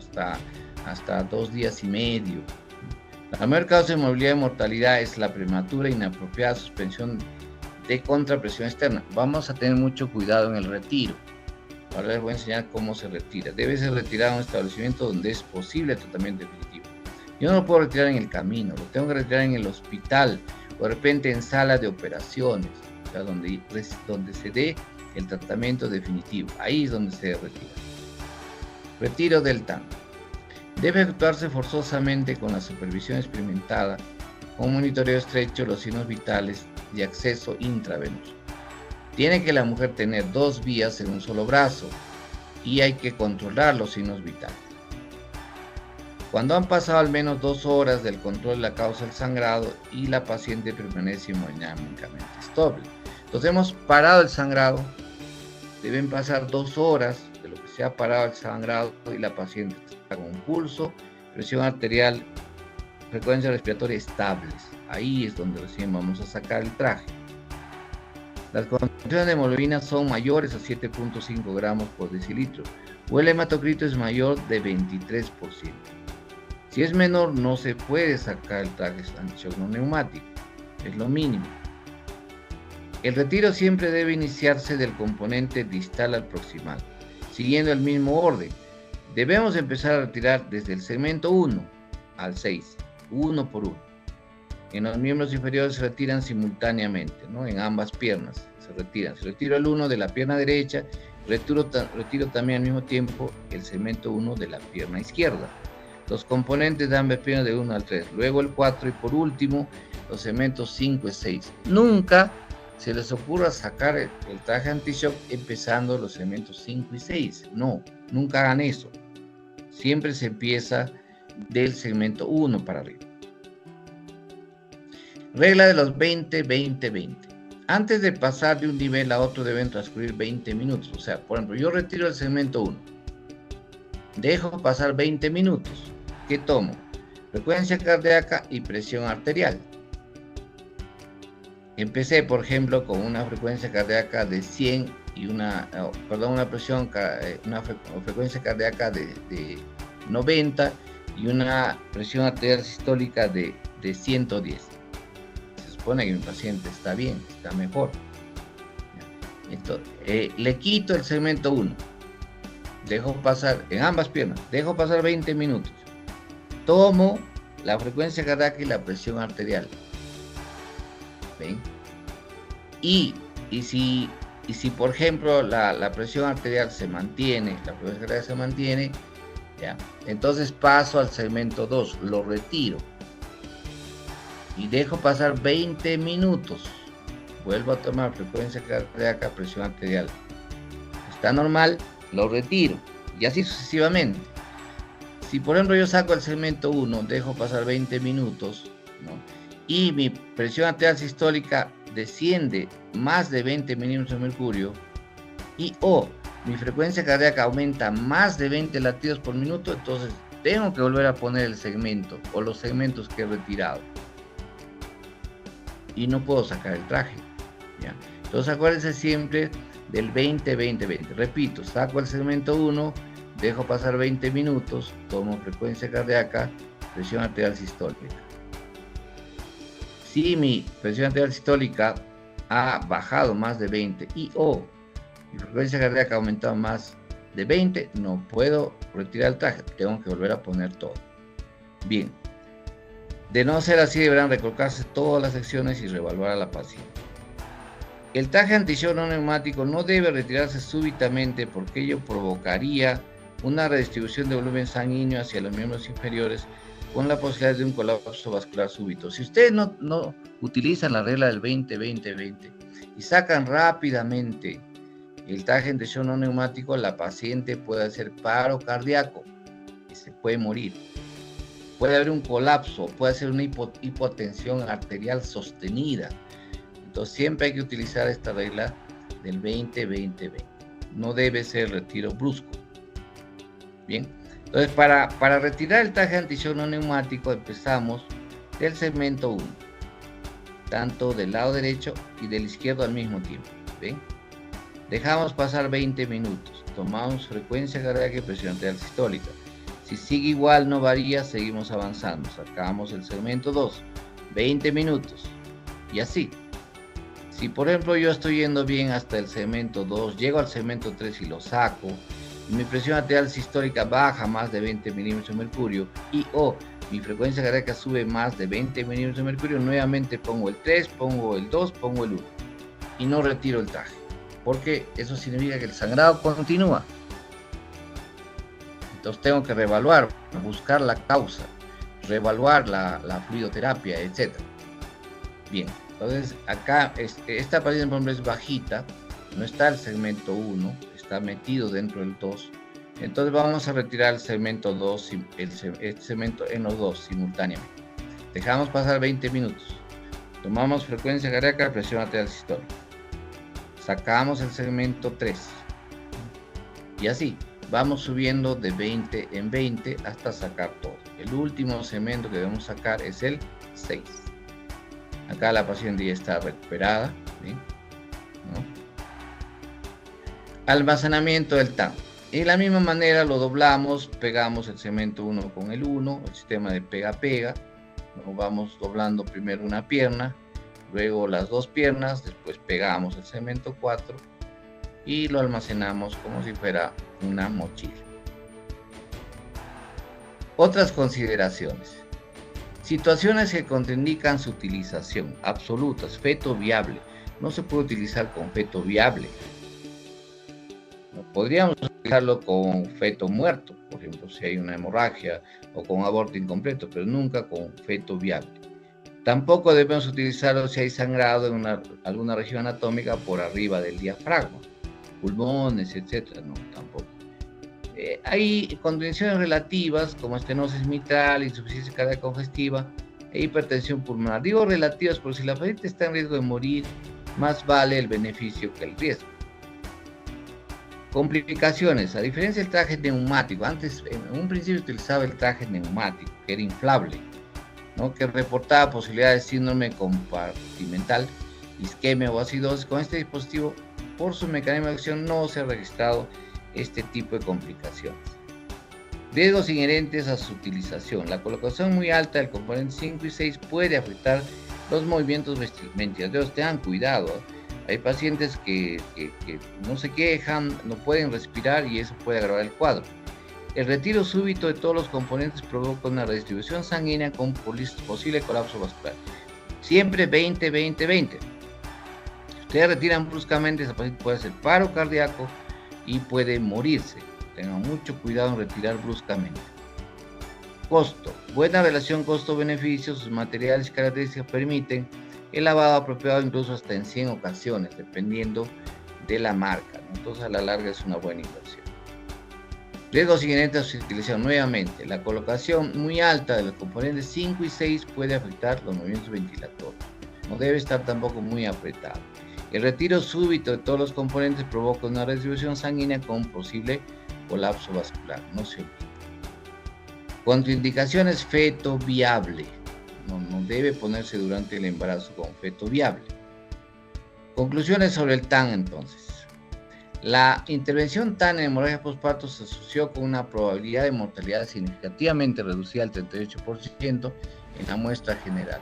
hasta 2 días y medio. La mayor causa de movilidad y mortalidad es la prematura e inapropiada suspensión de contrapresión externa. Vamos a tener mucho cuidado en el retiro. Ahora les voy a enseñar cómo se retira. Debe ser retirado en un establecimiento donde es posible el tratamiento definitivo. Yo no lo puedo retirar en el camino, lo tengo que retirar en el hospital o de repente en sala de operaciones, o sea, donde se dé el tratamiento definitivo. Ahí es donde se retira. Retiro del TAN. Debe actuarse forzosamente con la supervisión experimentada, con monitoreo estrecho de los signos vitales y acceso intravenoso. Tiene que la mujer tener 2 vías en un solo brazo y hay que controlar los signos vitales. Cuando han pasado al menos 2 horas del control de la causa del sangrado y la paciente permanece hemodinámicamente estable. Entonces hemos parado el sangrado, deben pasar 2 horas de lo que se ha parado el sangrado y la paciente está con pulso, presión arterial, frecuencia respiratoria estables. Ahí es donde recién vamos a sacar el traje. Las concentraciones de hemoglobina son mayores a 7.5 gramos por decilitro o el hematocrito es mayor de 23%. Si es menor, no se puede sacar el traje anti-shock no neumático, es lo mínimo. El retiro siempre debe iniciarse del componente distal al proximal, siguiendo el mismo orden. Debemos empezar a retirar desde el segmento 1 al 6, uno por uno. En los miembros inferiores se retiran simultáneamente, ¿no? En ambas piernas se retiran. Si retiro el 1 de la pierna derecha, retiro también al mismo tiempo el segmento 1 de la pierna izquierda. Los componentes de ambas piernas de 1 al 3, luego el 4 y por último los segmentos 5 y 6. Nunca se les ocurra sacar el traje anti-shock empezando los segmentos 5 y 6. No, nunca hagan eso. Siempre se empieza del segmento 1 para arriba. Regla de los 20-20-20. Antes de pasar de un nivel a otro deben transcurrir 20 minutos. O sea, por ejemplo, yo retiro el segmento 1. Dejo pasar 20 minutos. ¿Qué tomo? Frecuencia cardíaca y presión arterial. Empecé, por ejemplo, con una frecuencia cardíaca de 100 y una frecuencia cardíaca de 90 y una presión arterial sistólica de 110. Se supone que mi paciente está bien, está mejor. Entonces, le quito el segmento 1. Dejo pasar, en ambas piernas, dejo pasar 20 minutos. Tomo la frecuencia cardíaca y la presión arterial. ¿Ven? Y si por ejemplo la presión arterial se mantiene, la frecuencia cardíaca se mantiene, ¿ya? Entonces paso al segmento 2, lo retiro. Y dejo pasar 20 minutos. Vuelvo a tomar frecuencia cardíaca, presión arterial. Está normal, lo retiro. Y así sucesivamente. Si por ejemplo yo saco el segmento 1, dejo pasar 20 minutos, ¿no? Y mi presión arterial sistólica desciende más de 20 milímetros de mercurio y mi frecuencia cardíaca aumenta más de 20 latidos por minuto, entonces tengo que volver a poner el segmento o los segmentos que he retirado. Y no puedo sacar el traje, ¿ya? Entonces acuérdense siempre del 20-20-20. Repito, saco el segmento 1, dejo pasar 20 minutos, tomo frecuencia cardíaca, presión arterial sistólica. Si mi presión arterial sistólica ha bajado más de 20 y mi frecuencia cardíaca ha aumentado más de 20, no puedo retirar el traje, tengo que volver a poner todo. Bien, de no ser así deberán recolocarse todas las secciones y reevaluar a la paciente. El traje anti-shock no neumático no debe retirarse súbitamente porque ello provocaría una redistribución de volumen sanguíneo hacia los miembros inferiores con la posibilidad de un colapso vascular súbito. Si ustedes no utilizan la regla del 20-20-20 y sacan rápidamente el traje de tensión no neumático, la paciente puede hacer paro cardíaco y se puede morir. Puede haber un colapso, puede ser una hipotensión arterial sostenida. Entonces siempre hay que utilizar esta regla del 20-20-20. No debe ser retiro brusco. Bien, entonces para retirar el traje anti-shock no neumático empezamos del segmento 1, tanto del lado derecho y del izquierdo al mismo tiempo. ¿Ven? Dejamos pasar 20 minutos, tomamos frecuencia cardíaca y presión arterial sistólica. Si sigue igual, no varía, seguimos avanzando. Sacamos el segmento 2, 20 minutos, y así. Si por ejemplo yo estoy yendo bien hasta el segmento 2, llego al segmento 3 y lo saco, y mi presión arterial sistólica baja más de 20 milímetros de mercurio, y mi frecuencia cardíaca sube más de 20 milímetros de mercurio, nuevamente pongo el 3, pongo el 2, pongo el 1, y no retiro el traje, porque eso significa que el sangrado continúa. Entonces tengo que reevaluar, buscar la causa, reevaluar la fluidoterapia, etc. Bien, entonces acá esta paciente por ejemplo es bajita, no está el segmento 1, está metido dentro del 2. Entonces vamos a retirar el segmento 2, este segmento en los dos simultáneamente. Dejamos pasar 20 minutos. Tomamos frecuencia cardíaca, presión arterial sistólica. Sacamos el segmento 3. Y así. Vamos subiendo de 20 en 20 hasta sacar todo. El último segmento que debemos sacar es el 6. Acá la paciente ya está recuperada. ¿Sí? ¿No? Almacenamiento del TAN. Y de la misma manera lo doblamos, pegamos el segmento 1 con el 1, el sistema de pega-pega. Nos vamos doblando primero una pierna, luego las dos piernas, después pegamos el segmento 4 y lo almacenamos como si fuera una mochila. Otras consideraciones. Situaciones que contraindican su utilización. Absolutas. Feto viable. No se puede utilizar con feto viable. No podríamos utilizarlo con feto muerto, por ejemplo, si hay una hemorragia o con aborto incompleto, pero nunca con feto viable. Tampoco debemos utilizarlo si hay sangrado en alguna región anatómica por arriba del diafragma. Pulmones, etcétera, no, tampoco. Hay condiciones relativas como estenosis mitral, insuficiencia cardíaca congestiva e hipertensión pulmonar. Digo relativas porque si la paciente está en riesgo de morir, más vale el beneficio que el riesgo. Complicaciones. A diferencia del traje neumático, antes en un principio utilizaba el traje neumático, que era inflable, ¿no? Que reportaba posibilidades de síndrome compartimental, isquemia o acidosis. Con este dispositivo, por su mecanismo de acción, no se ha registrado este tipo de complicaciones. Riesgos inherentes a su utilización. La colocación muy alta del componente 5 y 6 puede afectar los movimientos ventilatorios. Tengan cuidado. Hay pacientes que no se quejan, no pueden respirar y eso puede agravar el cuadro. El retiro súbito de todos los componentes provoca una redistribución sanguínea con posible colapso vascular. Siempre 20-20-20. Si ustedes retiran bruscamente, esa paciente puede hacer paro cardíaco y puede morirse. Tengan mucho cuidado en retirar bruscamente. Costo. Buena relación costo-beneficio. Sus materiales y características permiten el lavado apropiado incluso hasta en 100 ocasiones, dependiendo de la marca, ¿no? Entonces a la larga es una buena inversión. Riesgos inherentes a su utilización. Nuevamente, la colocación muy alta de los componentes 5 y 6 puede afectar los movimientos ventilatorios. No debe estar tampoco muy apretado. El retiro súbito de todos los componentes provoca una redistribución sanguínea con posible colapso vascular. No se olvide. Contraindicaciones: feto viable. No debe ponerse durante el embarazo con feto viable. Conclusiones sobre el TAN entonces. La intervención TAN en hemorragia postparto se asoció con una probabilidad de mortalidad significativamente reducida al 38% en la muestra general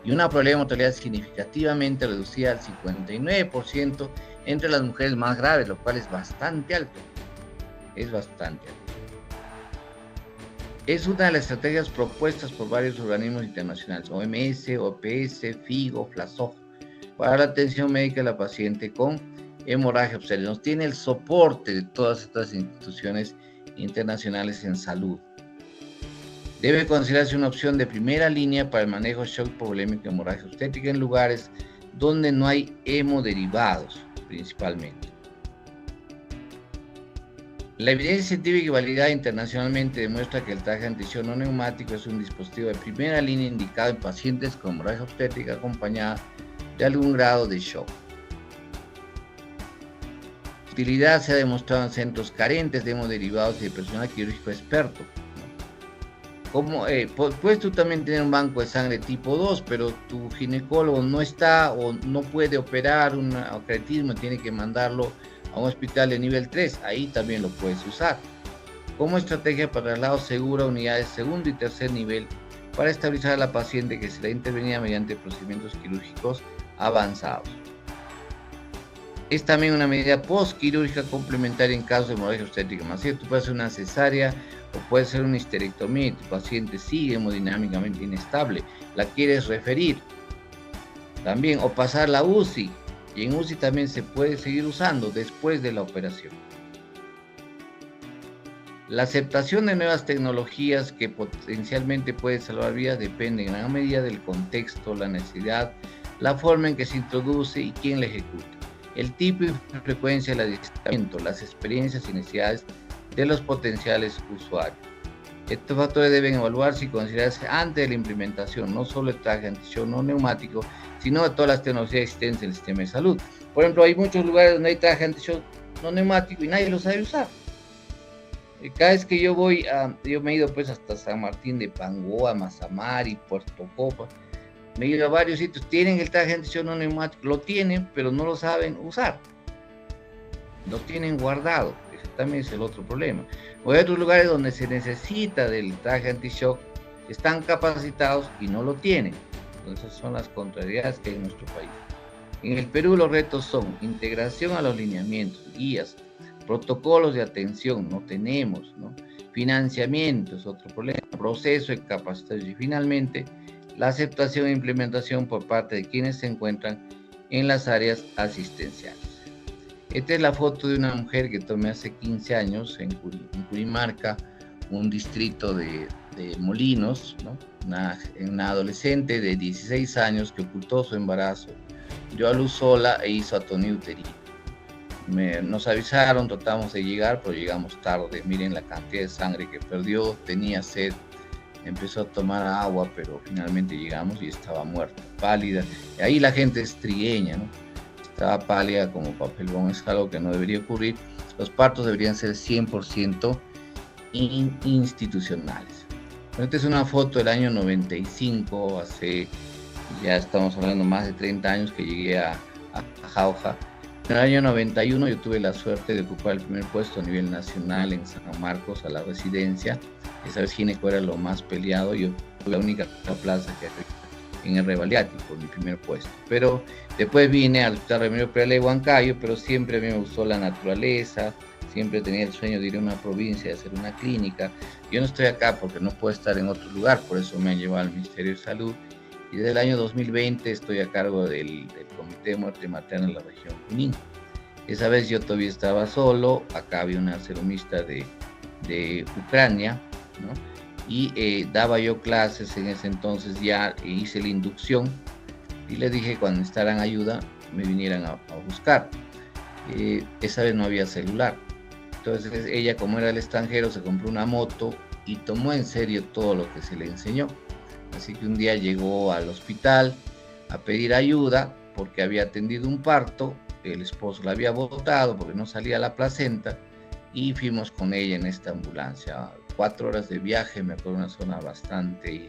y una probabilidad de mortalidad significativamente reducida al 59% entre las mujeres más graves, lo cual es bastante alto. Es bastante alto. Es una de las estrategias propuestas por varios organismos internacionales, OMS, OPS, FIGO, FLASOG, para la atención médica de la paciente con hemorragia obstétrica. Nos tiene el soporte de todas estas instituciones internacionales en salud. Debe considerarse una opción de primera línea para el manejo de shock hipovolémico y hemorragia obstétrica en lugares donde no hay hemoderivados, principalmente. La evidencia científica y validada internacionalmente demuestra que el traje anti-shock no neumático es un dispositivo de primera línea indicado en pacientes con hemorragia obstétrica acompañada de algún grado de shock. Su utilidad se ha demostrado en centros carentes de hemoderivados y de personal quirúrgico experto. Puedes tú también tener un banco de sangre tipo 2, pero tu ginecólogo no está o no puede operar un acretismo, tiene que mandarlo a un hospital de nivel 3, ahí también lo puedes usar. Como estrategia para traslado seguro a unidades segundo y tercer nivel para estabilizar a la paciente que será intervenida mediante procedimientos quirúrgicos avanzados. Es también una medida postquirúrgica complementaria en caso de hemorragia obstétrica masiva. Tú puedes hacer una cesárea o puede ser una histerectomía y tu paciente sigue hemodinámicamente inestable, la quieres referir. También, o pasar la UCI, y en UCI también se puede seguir usando después de la operación. La aceptación de nuevas tecnologías que potencialmente pueden salvar vidas depende en gran medida del contexto, la necesidad, la forma en que se introduce y quién la ejecuta, el tipo y frecuencia del adiestramiento, las experiencias y necesidades de los potenciales usuarios. Estos factores deben evaluarse y considerarse antes de la implementación, no solo el traje anti-shock no neumático, sino de todas las tecnologías existentes en el sistema de salud. Por ejemplo, hay muchos lugares donde hay traje anti-shock no neumático y nadie lo sabe usar. Cada vez que yo me he ido pues hasta San Martín de Pangoa, Mazamari, Puerto Copa, me he ido a varios sitios, tienen el traje anti-shock no neumático, lo tienen, pero no lo saben usar. Lo tienen guardado. También es el otro problema. O hay otros lugares donde se necesita del traje anti-shock, están capacitados y no lo tienen. Entonces son las contrariedades que hay en nuestro país. En el Perú los retos son integración a los lineamientos, guías, protocolos de atención, no tenemos, ¿no? Financiamiento es otro problema, proceso de capacitación y finalmente la aceptación e implementación por parte de quienes se encuentran en las áreas asistenciales. Esta es la foto de una mujer que tomé hace 15 años en Curimarca, un distrito de Molinos, ¿no? Una adolescente de 16 años que ocultó su embarazo, dio a luz sola e hizo atonía uterina. Nos avisaron, tratamos de llegar, pero llegamos tarde. Miren la cantidad de sangre que perdió, tenía sed, empezó a tomar agua, pero finalmente llegamos y estaba muerta, pálida. Y ahí la gente es trigueña, ¿no? Estaba pálida como papelbón, es algo que no debería ocurrir. Los partos deberían ser 100% institucionales. Esta es una foto del año 95, ya estamos hablando más de 30 años que llegué a Jauja. En el año 91 yo tuve la suerte de ocupar el primer puesto a nivel nacional en San Marcos, a la residencia. Esa vez gineco era lo más peleado, yo fui la única plaza que en el Revaliático, mi primer puesto. Pero después vine al Hospital Remedios Peralta de Huancayo, pero siempre a mí me gustó la naturaleza, siempre tenía el sueño de ir a una provincia, de hacer una clínica. Yo no estoy acá porque no puedo estar en otro lugar, por eso me han llevado al Ministerio de Salud. Y desde el año 2020 estoy a cargo del Comité de Muerte Materna en la región Junín. Esa vez yo todavía estaba solo, acá había una serumista de Ucrania, ¿no? Y daba yo clases en ese entonces, ya hice la inducción y le dije cuando necesitaran ayuda me vinieran a buscar. Esa vez no había celular, entonces ella, como era del extranjero, se compró una moto y tomó en serio todo lo que se le enseñó. Así que un día llegó al hospital a pedir ayuda porque había atendido un parto, el esposo la había botado porque no salía la placenta y fuimos con ella en esta ambulancia. 4 horas de viaje, me acuerdo, una zona bastante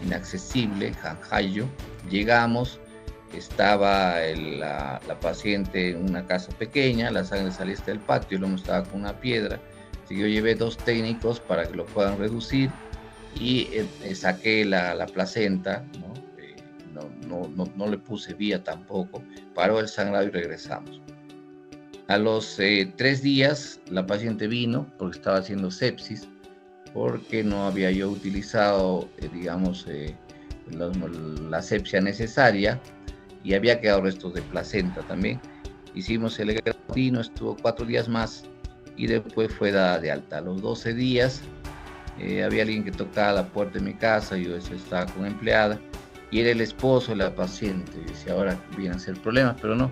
inaccesible, Janjayo. Llegamos, estaba la paciente en una casa pequeña, la sangre salía hasta el patio, el hombre estaba con una piedra, así que yo llevé 2 técnicos para que lo puedan reducir y saqué la placenta, no le puse vía tampoco, paró el sangrado y regresamos. A los 3 días la paciente vino porque estaba haciendo sepsis, porque no había yo utilizado, la asepsia necesaria y había quedado restos de placenta también. Hicimos el egreso, estuvo 4 días más y después fue dada de alta. A los 12 días había alguien que tocaba la puerta de mi casa, yo estaba con empleada y era el esposo de la paciente. Y decía, ahora vienen a ser problemas, pero no.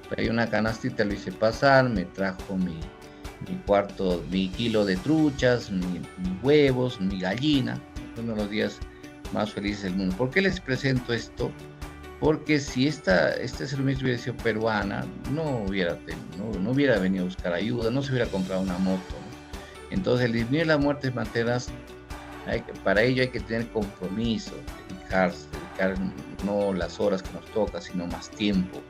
Traía una canastita, lo hice pasar, me trajo mi kilo de truchas, mis huevos, mi gallina. Uno de los días más felices del mundo. ¿Por qué les presento esto? Porque si esta servicio hubiera sido peruana, no hubiera venido a buscar ayuda, no se hubiera comprado una moto, ¿no? Entonces, el disminuir las muertes maternas, para ello hay que tener compromiso, dedicar no las horas que nos toca, sino más tiempo,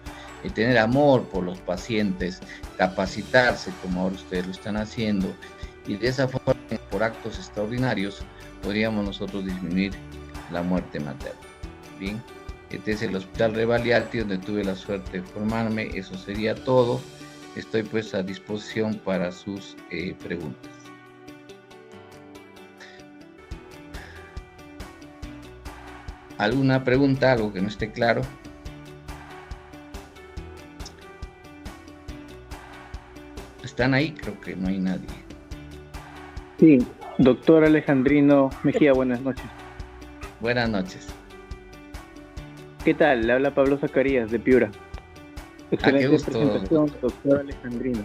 tener amor por los pacientes, capacitarse como ahora ustedes lo están haciendo, y de esa forma, por actos extraordinarios, podríamos nosotros disminuir la muerte materna. Bien, este es el Hospital Revaliati, donde tuve la suerte de formarme. Eso sería todo. Estoy pues a disposición para sus preguntas. ¿Alguna pregunta, algo que no esté claro? ¿Están ahí? Creo que no hay nadie. Sí, doctor Alejandrino Mejía, buenas noches. Buenas noches. ¿Qué tal? Le habla Pablo Zacarías de Piura. Excelente qué gusto, presentación, doctor Alejandrino.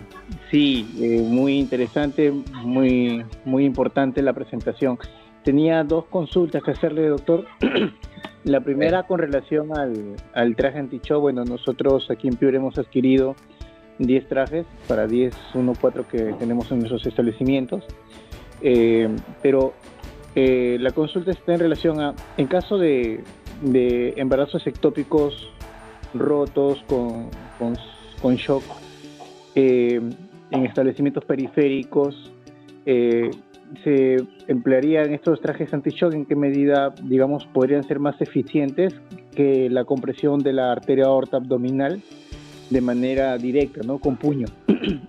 Sí, muy interesante, muy importante la presentación. Tenía 2 consultas que hacerle, doctor. La primera con relación al traje anti-shock. Bueno, nosotros aquí en Piura hemos adquirido 10 trajes para 10-1-4 que tenemos en nuestros establecimientos. Pero la consulta está en relación a, en caso de embarazos ectópicos rotos con shock en establecimientos periféricos, ¿se emplearían estos trajes anti-shock? ¿En qué medida, digamos, podrían ser más eficientes que la compresión de la arteria aorta abdominal de manera directa, ¿no? Con puño?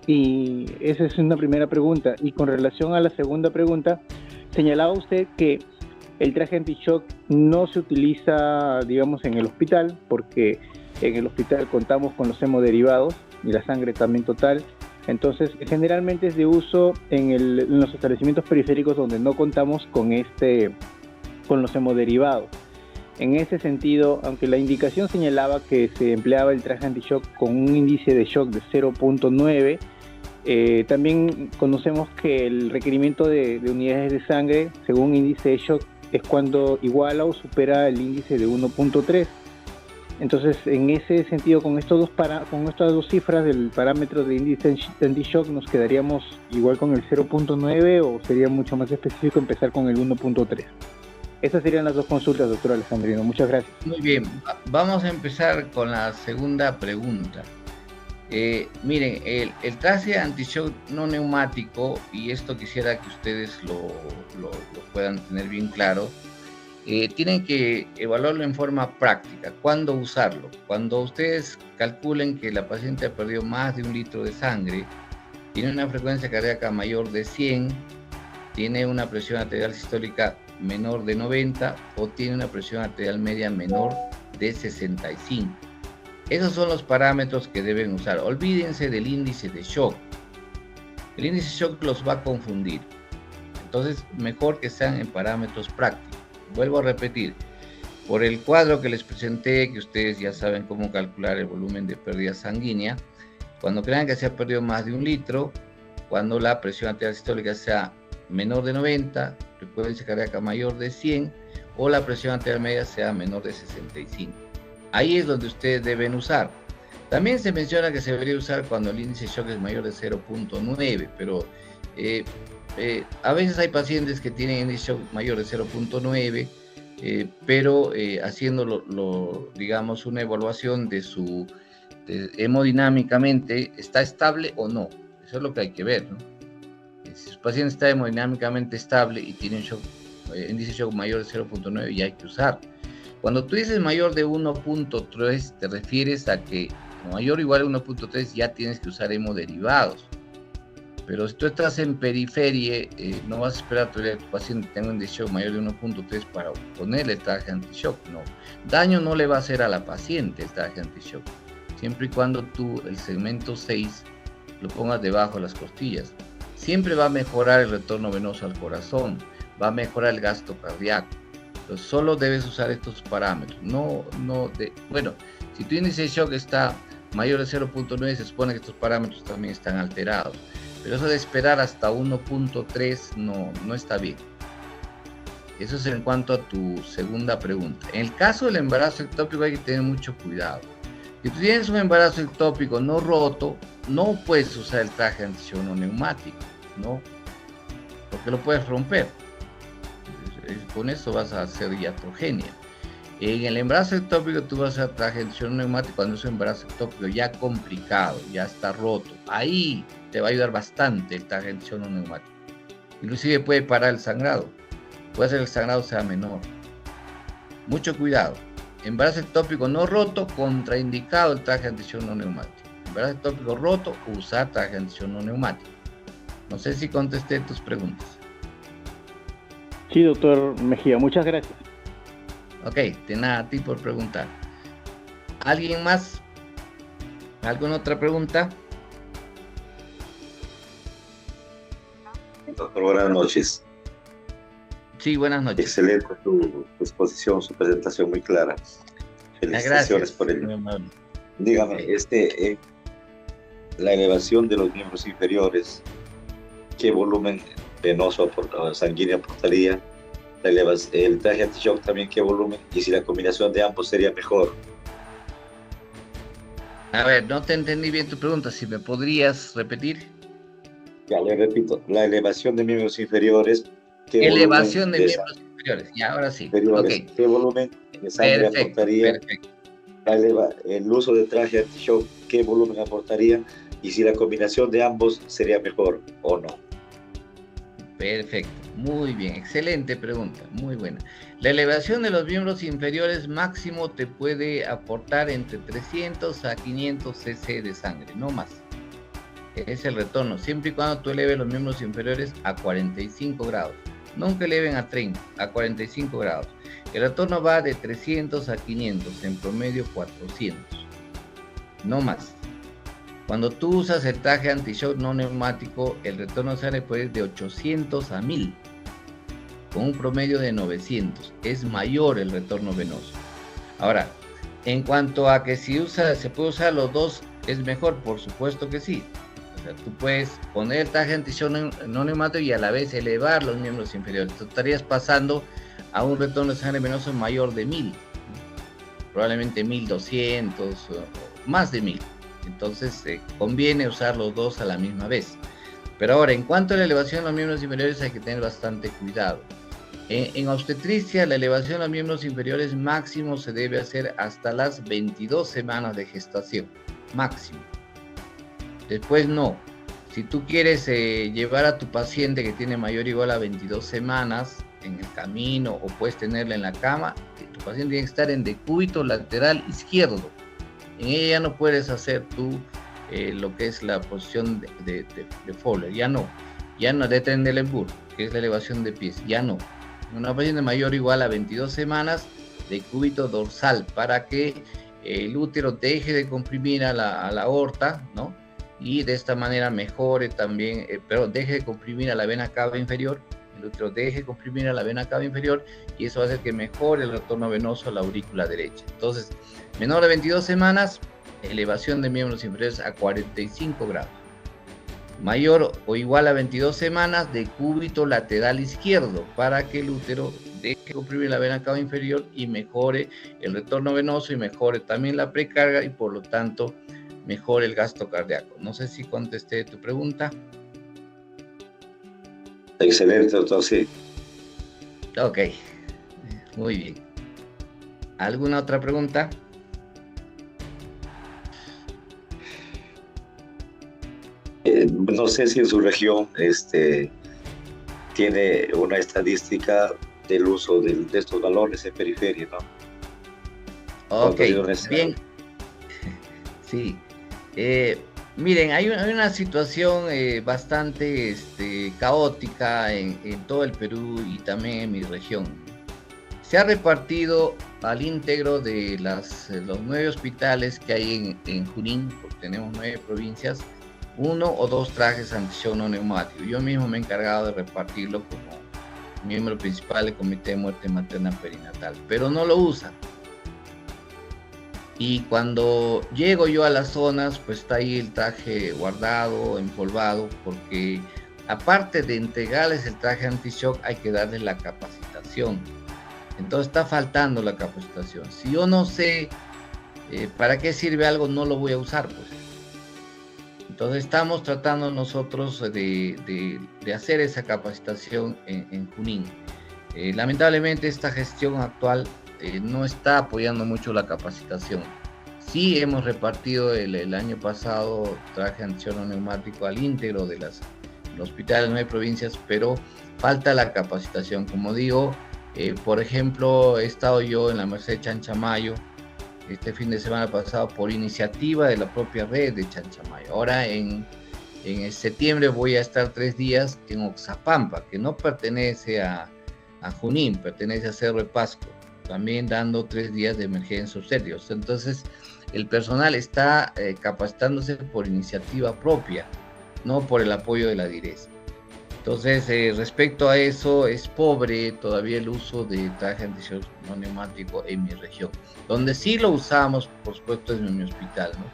Y esa es una primera pregunta. Y con relación a la segunda pregunta, señalaba usted que el traje anti-shock no se utiliza, digamos, en el hospital, porque en el hospital contamos con los hemoderivados y la sangre también total. Entonces, generalmente es de uso en los establecimientos periféricos donde no contamos con los hemoderivados. En ese sentido, aunque la indicación señalaba que se empleaba el traje anti-shock con un índice de shock de 0.9, también conocemos que el requerimiento de unidades de sangre, según índice de shock, es cuando iguala o supera el índice de 1.3. Entonces, en ese sentido, con estas dos cifras del parámetro de índice anti-shock, ¿nos quedaríamos igual con el 0.9 o sería mucho más específico empezar con el 1.3? Esas serían las 2 consultas, doctor Alejandrino. Muchas gracias. Muy bien, vamos a empezar con la segunda pregunta. Miren, el traje anti-shock no neumático, y esto quisiera que ustedes lo puedan tener bien claro, tienen que evaluarlo en forma práctica. ¿Cuándo usarlo? Cuando ustedes calculen que la paciente ha perdido más de 1 litro de sangre, tiene una frecuencia cardíaca mayor de 100, tiene una presión arterial sistólica menor de 90 o tiene una presión arterial media menor de 65. Esos son los parámetros que deben usar. Olvídense del índice de shock. El índice de shock los va a confundir. Entonces, mejor que sean en parámetros prácticos. Vuelvo a repetir, por el cuadro que les presenté, que ustedes ya saben cómo calcular el volumen de pérdida sanguínea, cuando crean que se ha perdido más de 1 litro, cuando la presión arterial sistólica sea menor de 90, frecuencia cardíaca mayor de 100, o la presión arterial media sea menor de 65. Ahí es donde ustedes deben usar. También se menciona que se debería usar cuando el índice de shock es mayor de 0.9, pero a veces hay pacientes que tienen índice de shock mayor de 0.9, pero haciendo digamos, una evaluación de su hemodinámicamente, ¿está estable o no? Eso es lo que hay que ver, ¿no? Si su paciente está hemodinámicamente estable y tiene índice de shock mayor de 0.9, ya hay que usar. Cuando tú dices mayor de 1.3, te refieres a que mayor o igual a 1.3 ya tienes que usar hemoderivados. Pero si tú estás en periferia, no vas a esperar todavía que tu paciente tenga un índice de shock mayor de 1.3 para ponerle traje anti-shock. No. Daño no le va a hacer a la paciente el traje anti-shock, siempre y cuando tú el segmento 6 lo pongas debajo de las costillas. Siempre va a mejorar el retorno venoso al corazón, va a mejorar el gasto cardíaco. Entonces, solo debes usar estos parámetros. Bueno, si tu índice de shock está mayor de 0.9, se supone que estos parámetros también están alterados. Pero eso de esperar hasta 1.3 no está bien. Eso es en cuanto a tu segunda pregunta. En el caso del embarazo ectópico hay que tener mucho cuidado. Si tú tienes un embarazo ectópico no roto, no puedes usar el traje antichono neumático, ¿no? Porque lo puedes romper. Con eso vas a hacer iatrogenia. En el embarazo ectópico tú vas a usar traje antichono neumático cuando es un embarazo ectópico ya complicado, ya está roto. Ahí te va a ayudar bastante el traje antichono neumático. Inclusive puede parar el sangrado. Puede ser que el sangrado sea menor. Mucho cuidado. Embarazo ectópico no roto, contraindicado el traje antichono neumático. Embarazo ectópico roto, usar traje antichono neumático. No sé si contesté tus preguntas. Sí, doctor Mejía, muchas gracias. Ok, de nada a ti por preguntar. ¿Alguien más? ¿Alguna otra pregunta? Doctor, buenas noches. Sí, buenas noches. Excelente tu exposición, su presentación muy clara. Felicitaciones por ello. Dígame, la elevación de los miembros inferiores, ¿qué volumen venoso sanguíneo aportaría? El traje anti-shock también, ¿qué volumen? Y si la combinación de ambos sería mejor. A ver, no te entendí bien tu pregunta. Si me podrías repetir. Ya le repito, la elevación de miembros inferiores. Elevación de miembros inferiores. Ya, ahora sí. Okay. ¿Qué volumen de sangre aportaría? Perfecto. El uso de traje anti-shock, ¿qué volumen aportaría? Y si la combinación de ambos sería mejor o no. Perfecto, muy bien, excelente pregunta, muy buena. La elevación de los miembros inferiores máximo te puede aportar entre 300 a 500 cc de sangre, no más. Es el retorno, siempre y cuando tú eleves los miembros inferiores a 45 grados. Nunca eleven a 30, a 45 grados. El retorno va de 300 a 500, en promedio 400, no más. Cuando tú usas el traje anti-shock no neumático, el retorno sale pues de 800 a 1000, con un promedio de 900. Es mayor el retorno venoso. Ahora, en cuanto a que si se puede usar los dos, ¿es mejor? Por supuesto que sí. O sea, tú puedes poner el traje anti-shock no neumático y a la vez elevar los miembros inferiores. Tú estarías pasando a un retorno de sangre venoso mayor de 1000, probablemente 1200 o más de 1000. Entonces conviene usar los dos a la misma vez. Pero ahora, en cuanto a la elevación de los miembros inferiores, hay que tener bastante cuidado. En obstetricia, la elevación de los miembros inferiores máximo se debe hacer hasta las 22 semanas de gestación, máximo. Después no. Si tú quieres llevar a tu paciente que tiene mayor o igual a 22 semanas en el camino o puedes tenerla en la cama, tu paciente tiene que estar en decúbito lateral izquierdo. En ella ya no puedes hacer tú lo que es la posición de Fowler, ya no de Trendelenburg, que es la elevación de pies, ya no. Una paciente mayor o igual a 22 semanas de cúbito dorsal para que el útero deje de comprimir a la aorta, ¿no? Y de esta manera mejore también, deje de comprimir a la vena cava inferior, el útero deje de comprimir a la vena cava inferior y eso va a hacer que mejore el retorno venoso a la aurícula derecha. Entonces, menor de 22 semanas, elevación de miembros inferiores a 45 grados. Mayor o igual a 22 semanas de cúbito lateral izquierdo para que el útero deje de comprimir la vena cava inferior y mejore el retorno venoso y mejore también la precarga y por lo tanto mejore el gasto cardíaco. No sé si contesté tu pregunta. Excelente, doctor, sí. Ok, muy bien. ¿Alguna otra pregunta? No sé si en su región tiene una estadística del uso de estos valores en periferia, ¿no? Ok, bien. Sí. Miren, hay una situación bastante caótica en todo el Perú y también en mi región. Se ha repartido al íntegro de los 9 hospitales que hay en Junín, porque tenemos 9 provincias, 1 o 2 trajes anti-shock no neumático. Yo mismo me he encargado de repartirlo como miembro principal del Comité de Muerte Materna Perinatal, pero no lo usan. Y cuando llego yo a las zonas, pues está ahí el traje guardado, empolvado, porque aparte de entregarles el traje anti-shock, hay que darles la capacitación. Entonces está faltando la capacitación. Si yo no sé para qué sirve algo, no lo voy a usar, pues. Entonces estamos tratando nosotros de hacer esa capacitación en Junín. Lamentablemente esta gestión actual no está apoyando mucho la capacitación. Sí hemos repartido el año pasado traje antichorro neumático al íntegro de los hospitales de 9 provincias, pero falta la capacitación. Como digo, por ejemplo, he estado yo en la Merced Chanchamayo este fin de semana pasado por iniciativa de la propia red de Chanchamayo. Ahora en septiembre voy a estar 3 días en Oxapampa, que no pertenece a Junín, pertenece a Cerro de Pasco, también dando 3 días de emergencia obstétricos. Entonces, el personal está capacitándose por iniciativa propia, no por el apoyo de la DIRES. Entonces, respecto a eso, es pobre todavía el uso de traje antichorro no neumático en mi región. Donde sí lo usamos, por supuesto, es en mi hospital, ¿no?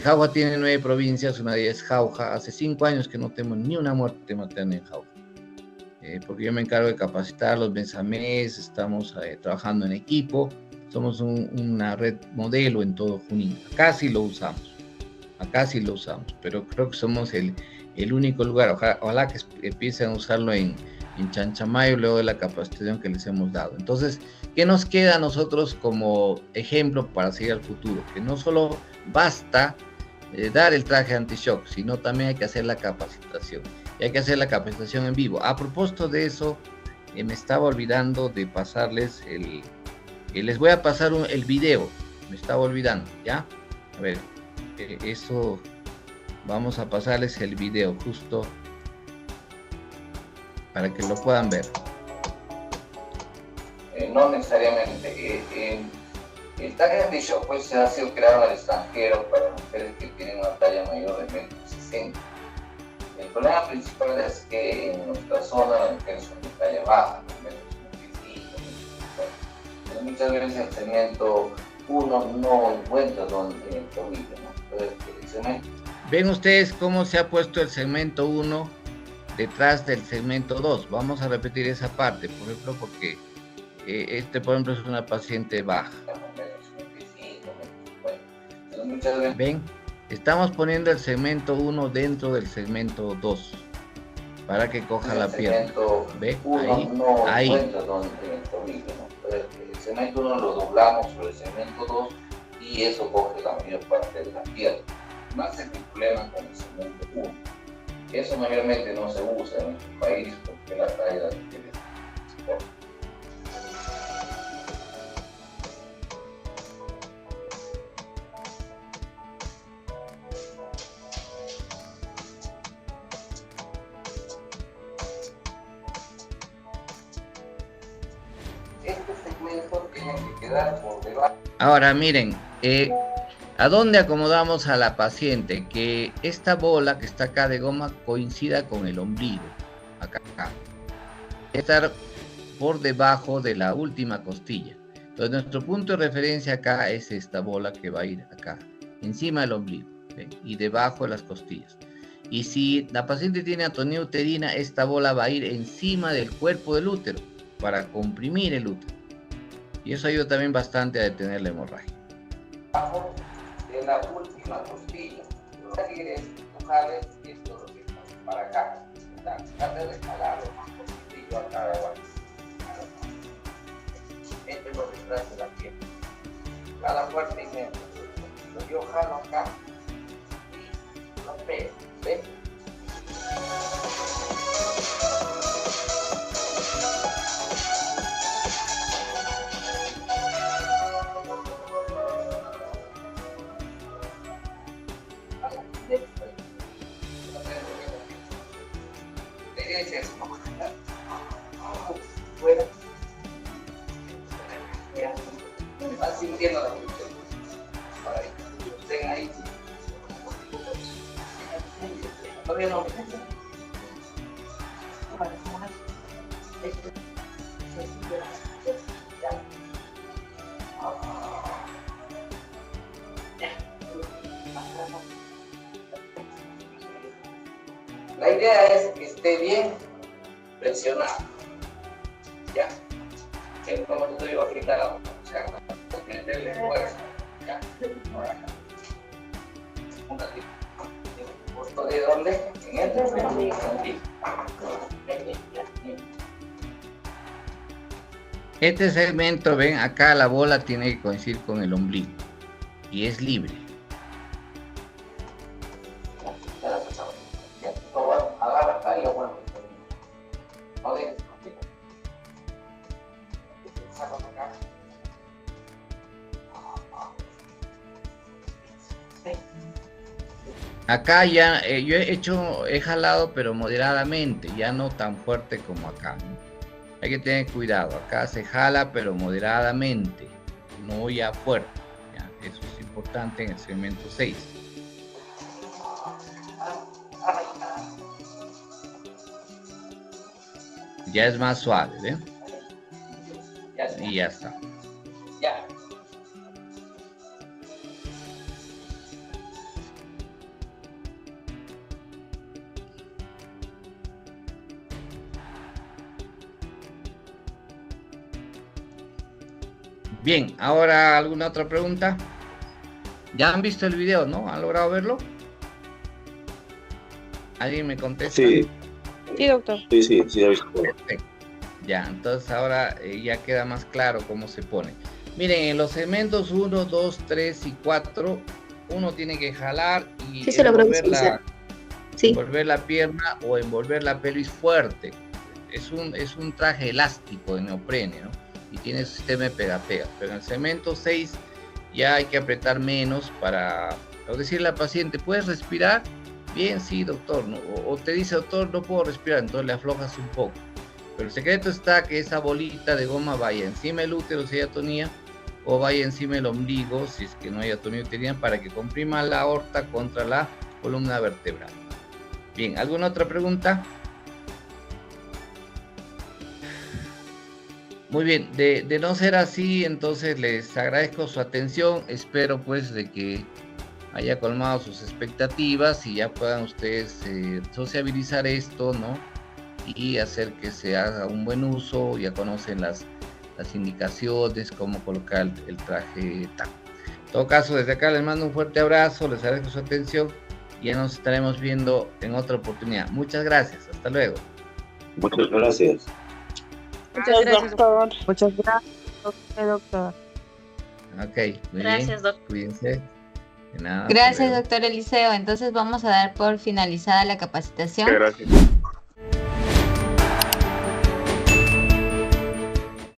Jauja tiene 9 provincias, una de ellas es Jauja. Hace 5 años que no tenemos ni una muerte materna en Jauja. Porque yo me encargo de capacitar los bensamés, estamos trabajando en equipo, somos una red modelo en todo Junín. Acá sí lo usamos, pero creo que somos el único lugar. Ojalá que empiecen a usarlo en Chanchamayo luego de la capacitación que les hemos dado. Entonces, ¿qué nos queda a nosotros como ejemplo para seguir al futuro? Que no solo basta dar el traje anti-shock, sino también hay que hacer la capacitación. Y hay que hacer la capacitación en vivo. A propósito de eso, me estaba olvidando de pasarles les voy a pasar el video. Me estaba olvidando, ¿ya? A ver, eso... Vamos a pasarles el video justo para que lo puedan ver. No necesariamente. El traje anti-shock pues ha sido creado en el extranjero para mujeres que tienen una talla mayor de 1,60 m. El problema principal es que en nuestra zona las mujeres son de talla baja, 1,55 m. Pero muchas veces el segmento 1 no encuentra donde el tobillo, ¿no? Entonces, el segmento... Ven ustedes cómo se ha puesto el segmento 1 detrás del segmento 2. Vamos a repetir esa parte, por ejemplo, porque por ejemplo, es una paciente baja. Ven, estamos poniendo el segmento 1 dentro del segmento 2 para que coja la pierna. ¿Ve? Ahí. El segmento 1 lo doblamos sobre el segmento 2 y eso coge la mayor parte de la pierna. Más es el problema con el segmento 1. Eso mayormente no se usa en nuestro país porque la talla de transporte. Este segmento tiene que quedar por debajo. Ahora miren, ¿a dónde acomodamos a la paciente? Que esta bola que está acá de goma coincida con el ombligo. Acá. Estar por debajo de la última costilla. Entonces nuestro punto de referencia acá es esta bola que va a ir acá, encima del ombligo, ¿ven? Y debajo de las costillas. Y si la paciente tiene atonía uterina, esta bola va a ir encima del cuerpo del útero para comprimir el útero. Y eso ayuda también bastante a detener la hemorragia. De la última costilla, lo que quieres empujarles esto lo que estamos para acá, tratar de jalarlo más positivo a cada igual. Esto es lo detrás de la pierna. Cada fuerte y menos. Yo jalo acá y lo pego, ¿ves? Bueno, van sintiendo la función para que estén ahí. Todavía no. La idea es que esté bien presionado. Ya. Como te digo ahorita, o sea, meterle fuerza. Ya. Ahora acá. Póngale. ¿Justo de dónde? En el ombligo. Este segmento, ven, acá la bola tiene que coincidir con el ombligo y es libre. Acá ya yo he jalado, pero moderadamente, ya no tan fuerte como acá, ¿no? Hay que tener cuidado, acá se jala, pero moderadamente, no ya fuerte, ¿ya? Eso es importante en el segmento 6. Ya es más suave, ¿ven? Y ya está. Bien, ahora alguna otra pregunta. ¿Ya han visto el video, no? ¿Han logrado verlo? ¿Alguien me contesta? Sí. Sí, doctor. Sí, ya he visto. Perfecto. Ya, entonces ahora ya queda más claro cómo se pone. Miren, en los segmentos 1, 2, 3 y 4, uno tiene que jalar y Sí, se logró envolver sí. envolver la pierna o envolver la pelvis fuerte. Es un traje elástico de neoprene, ¿no? Y tiene su sistema de pega-pega. Pero en el segmento 6 ya hay que apretar menos para decirle al paciente, ¿puedes respirar? Bien, sí, doctor. ¿No? O te dice, doctor, no puedo respirar, entonces le aflojas un poco. Pero el secreto está que esa bolita de goma vaya encima del útero si hay atonía o vaya encima del ombligo si es que no hay atonía uterina para que comprima la aorta contra la columna vertebral. Bien, ¿alguna otra pregunta? Muy bien, de no ser así, entonces les agradezco su atención. Espero pues de que haya colmado sus expectativas y ya puedan ustedes sociabilizar esto, ¿no? Y hacer que se haga un buen uso. Ya conocen las indicaciones, cómo colocar el traje TAC. En todo caso, desde acá les mando un fuerte abrazo, les agradezco su atención y ya nos estaremos viendo en otra oportunidad. Muchas gracias, hasta luego. Muchas gracias. Muchas gracias, doctor. Muchas gracias, doctor. Ok, muy Gracias, bien. doctor. Cuídense. De nada, Gracias, hasta luego. doctor Eliseo. Entonces vamos a dar por finalizada la capacitación. Gracias.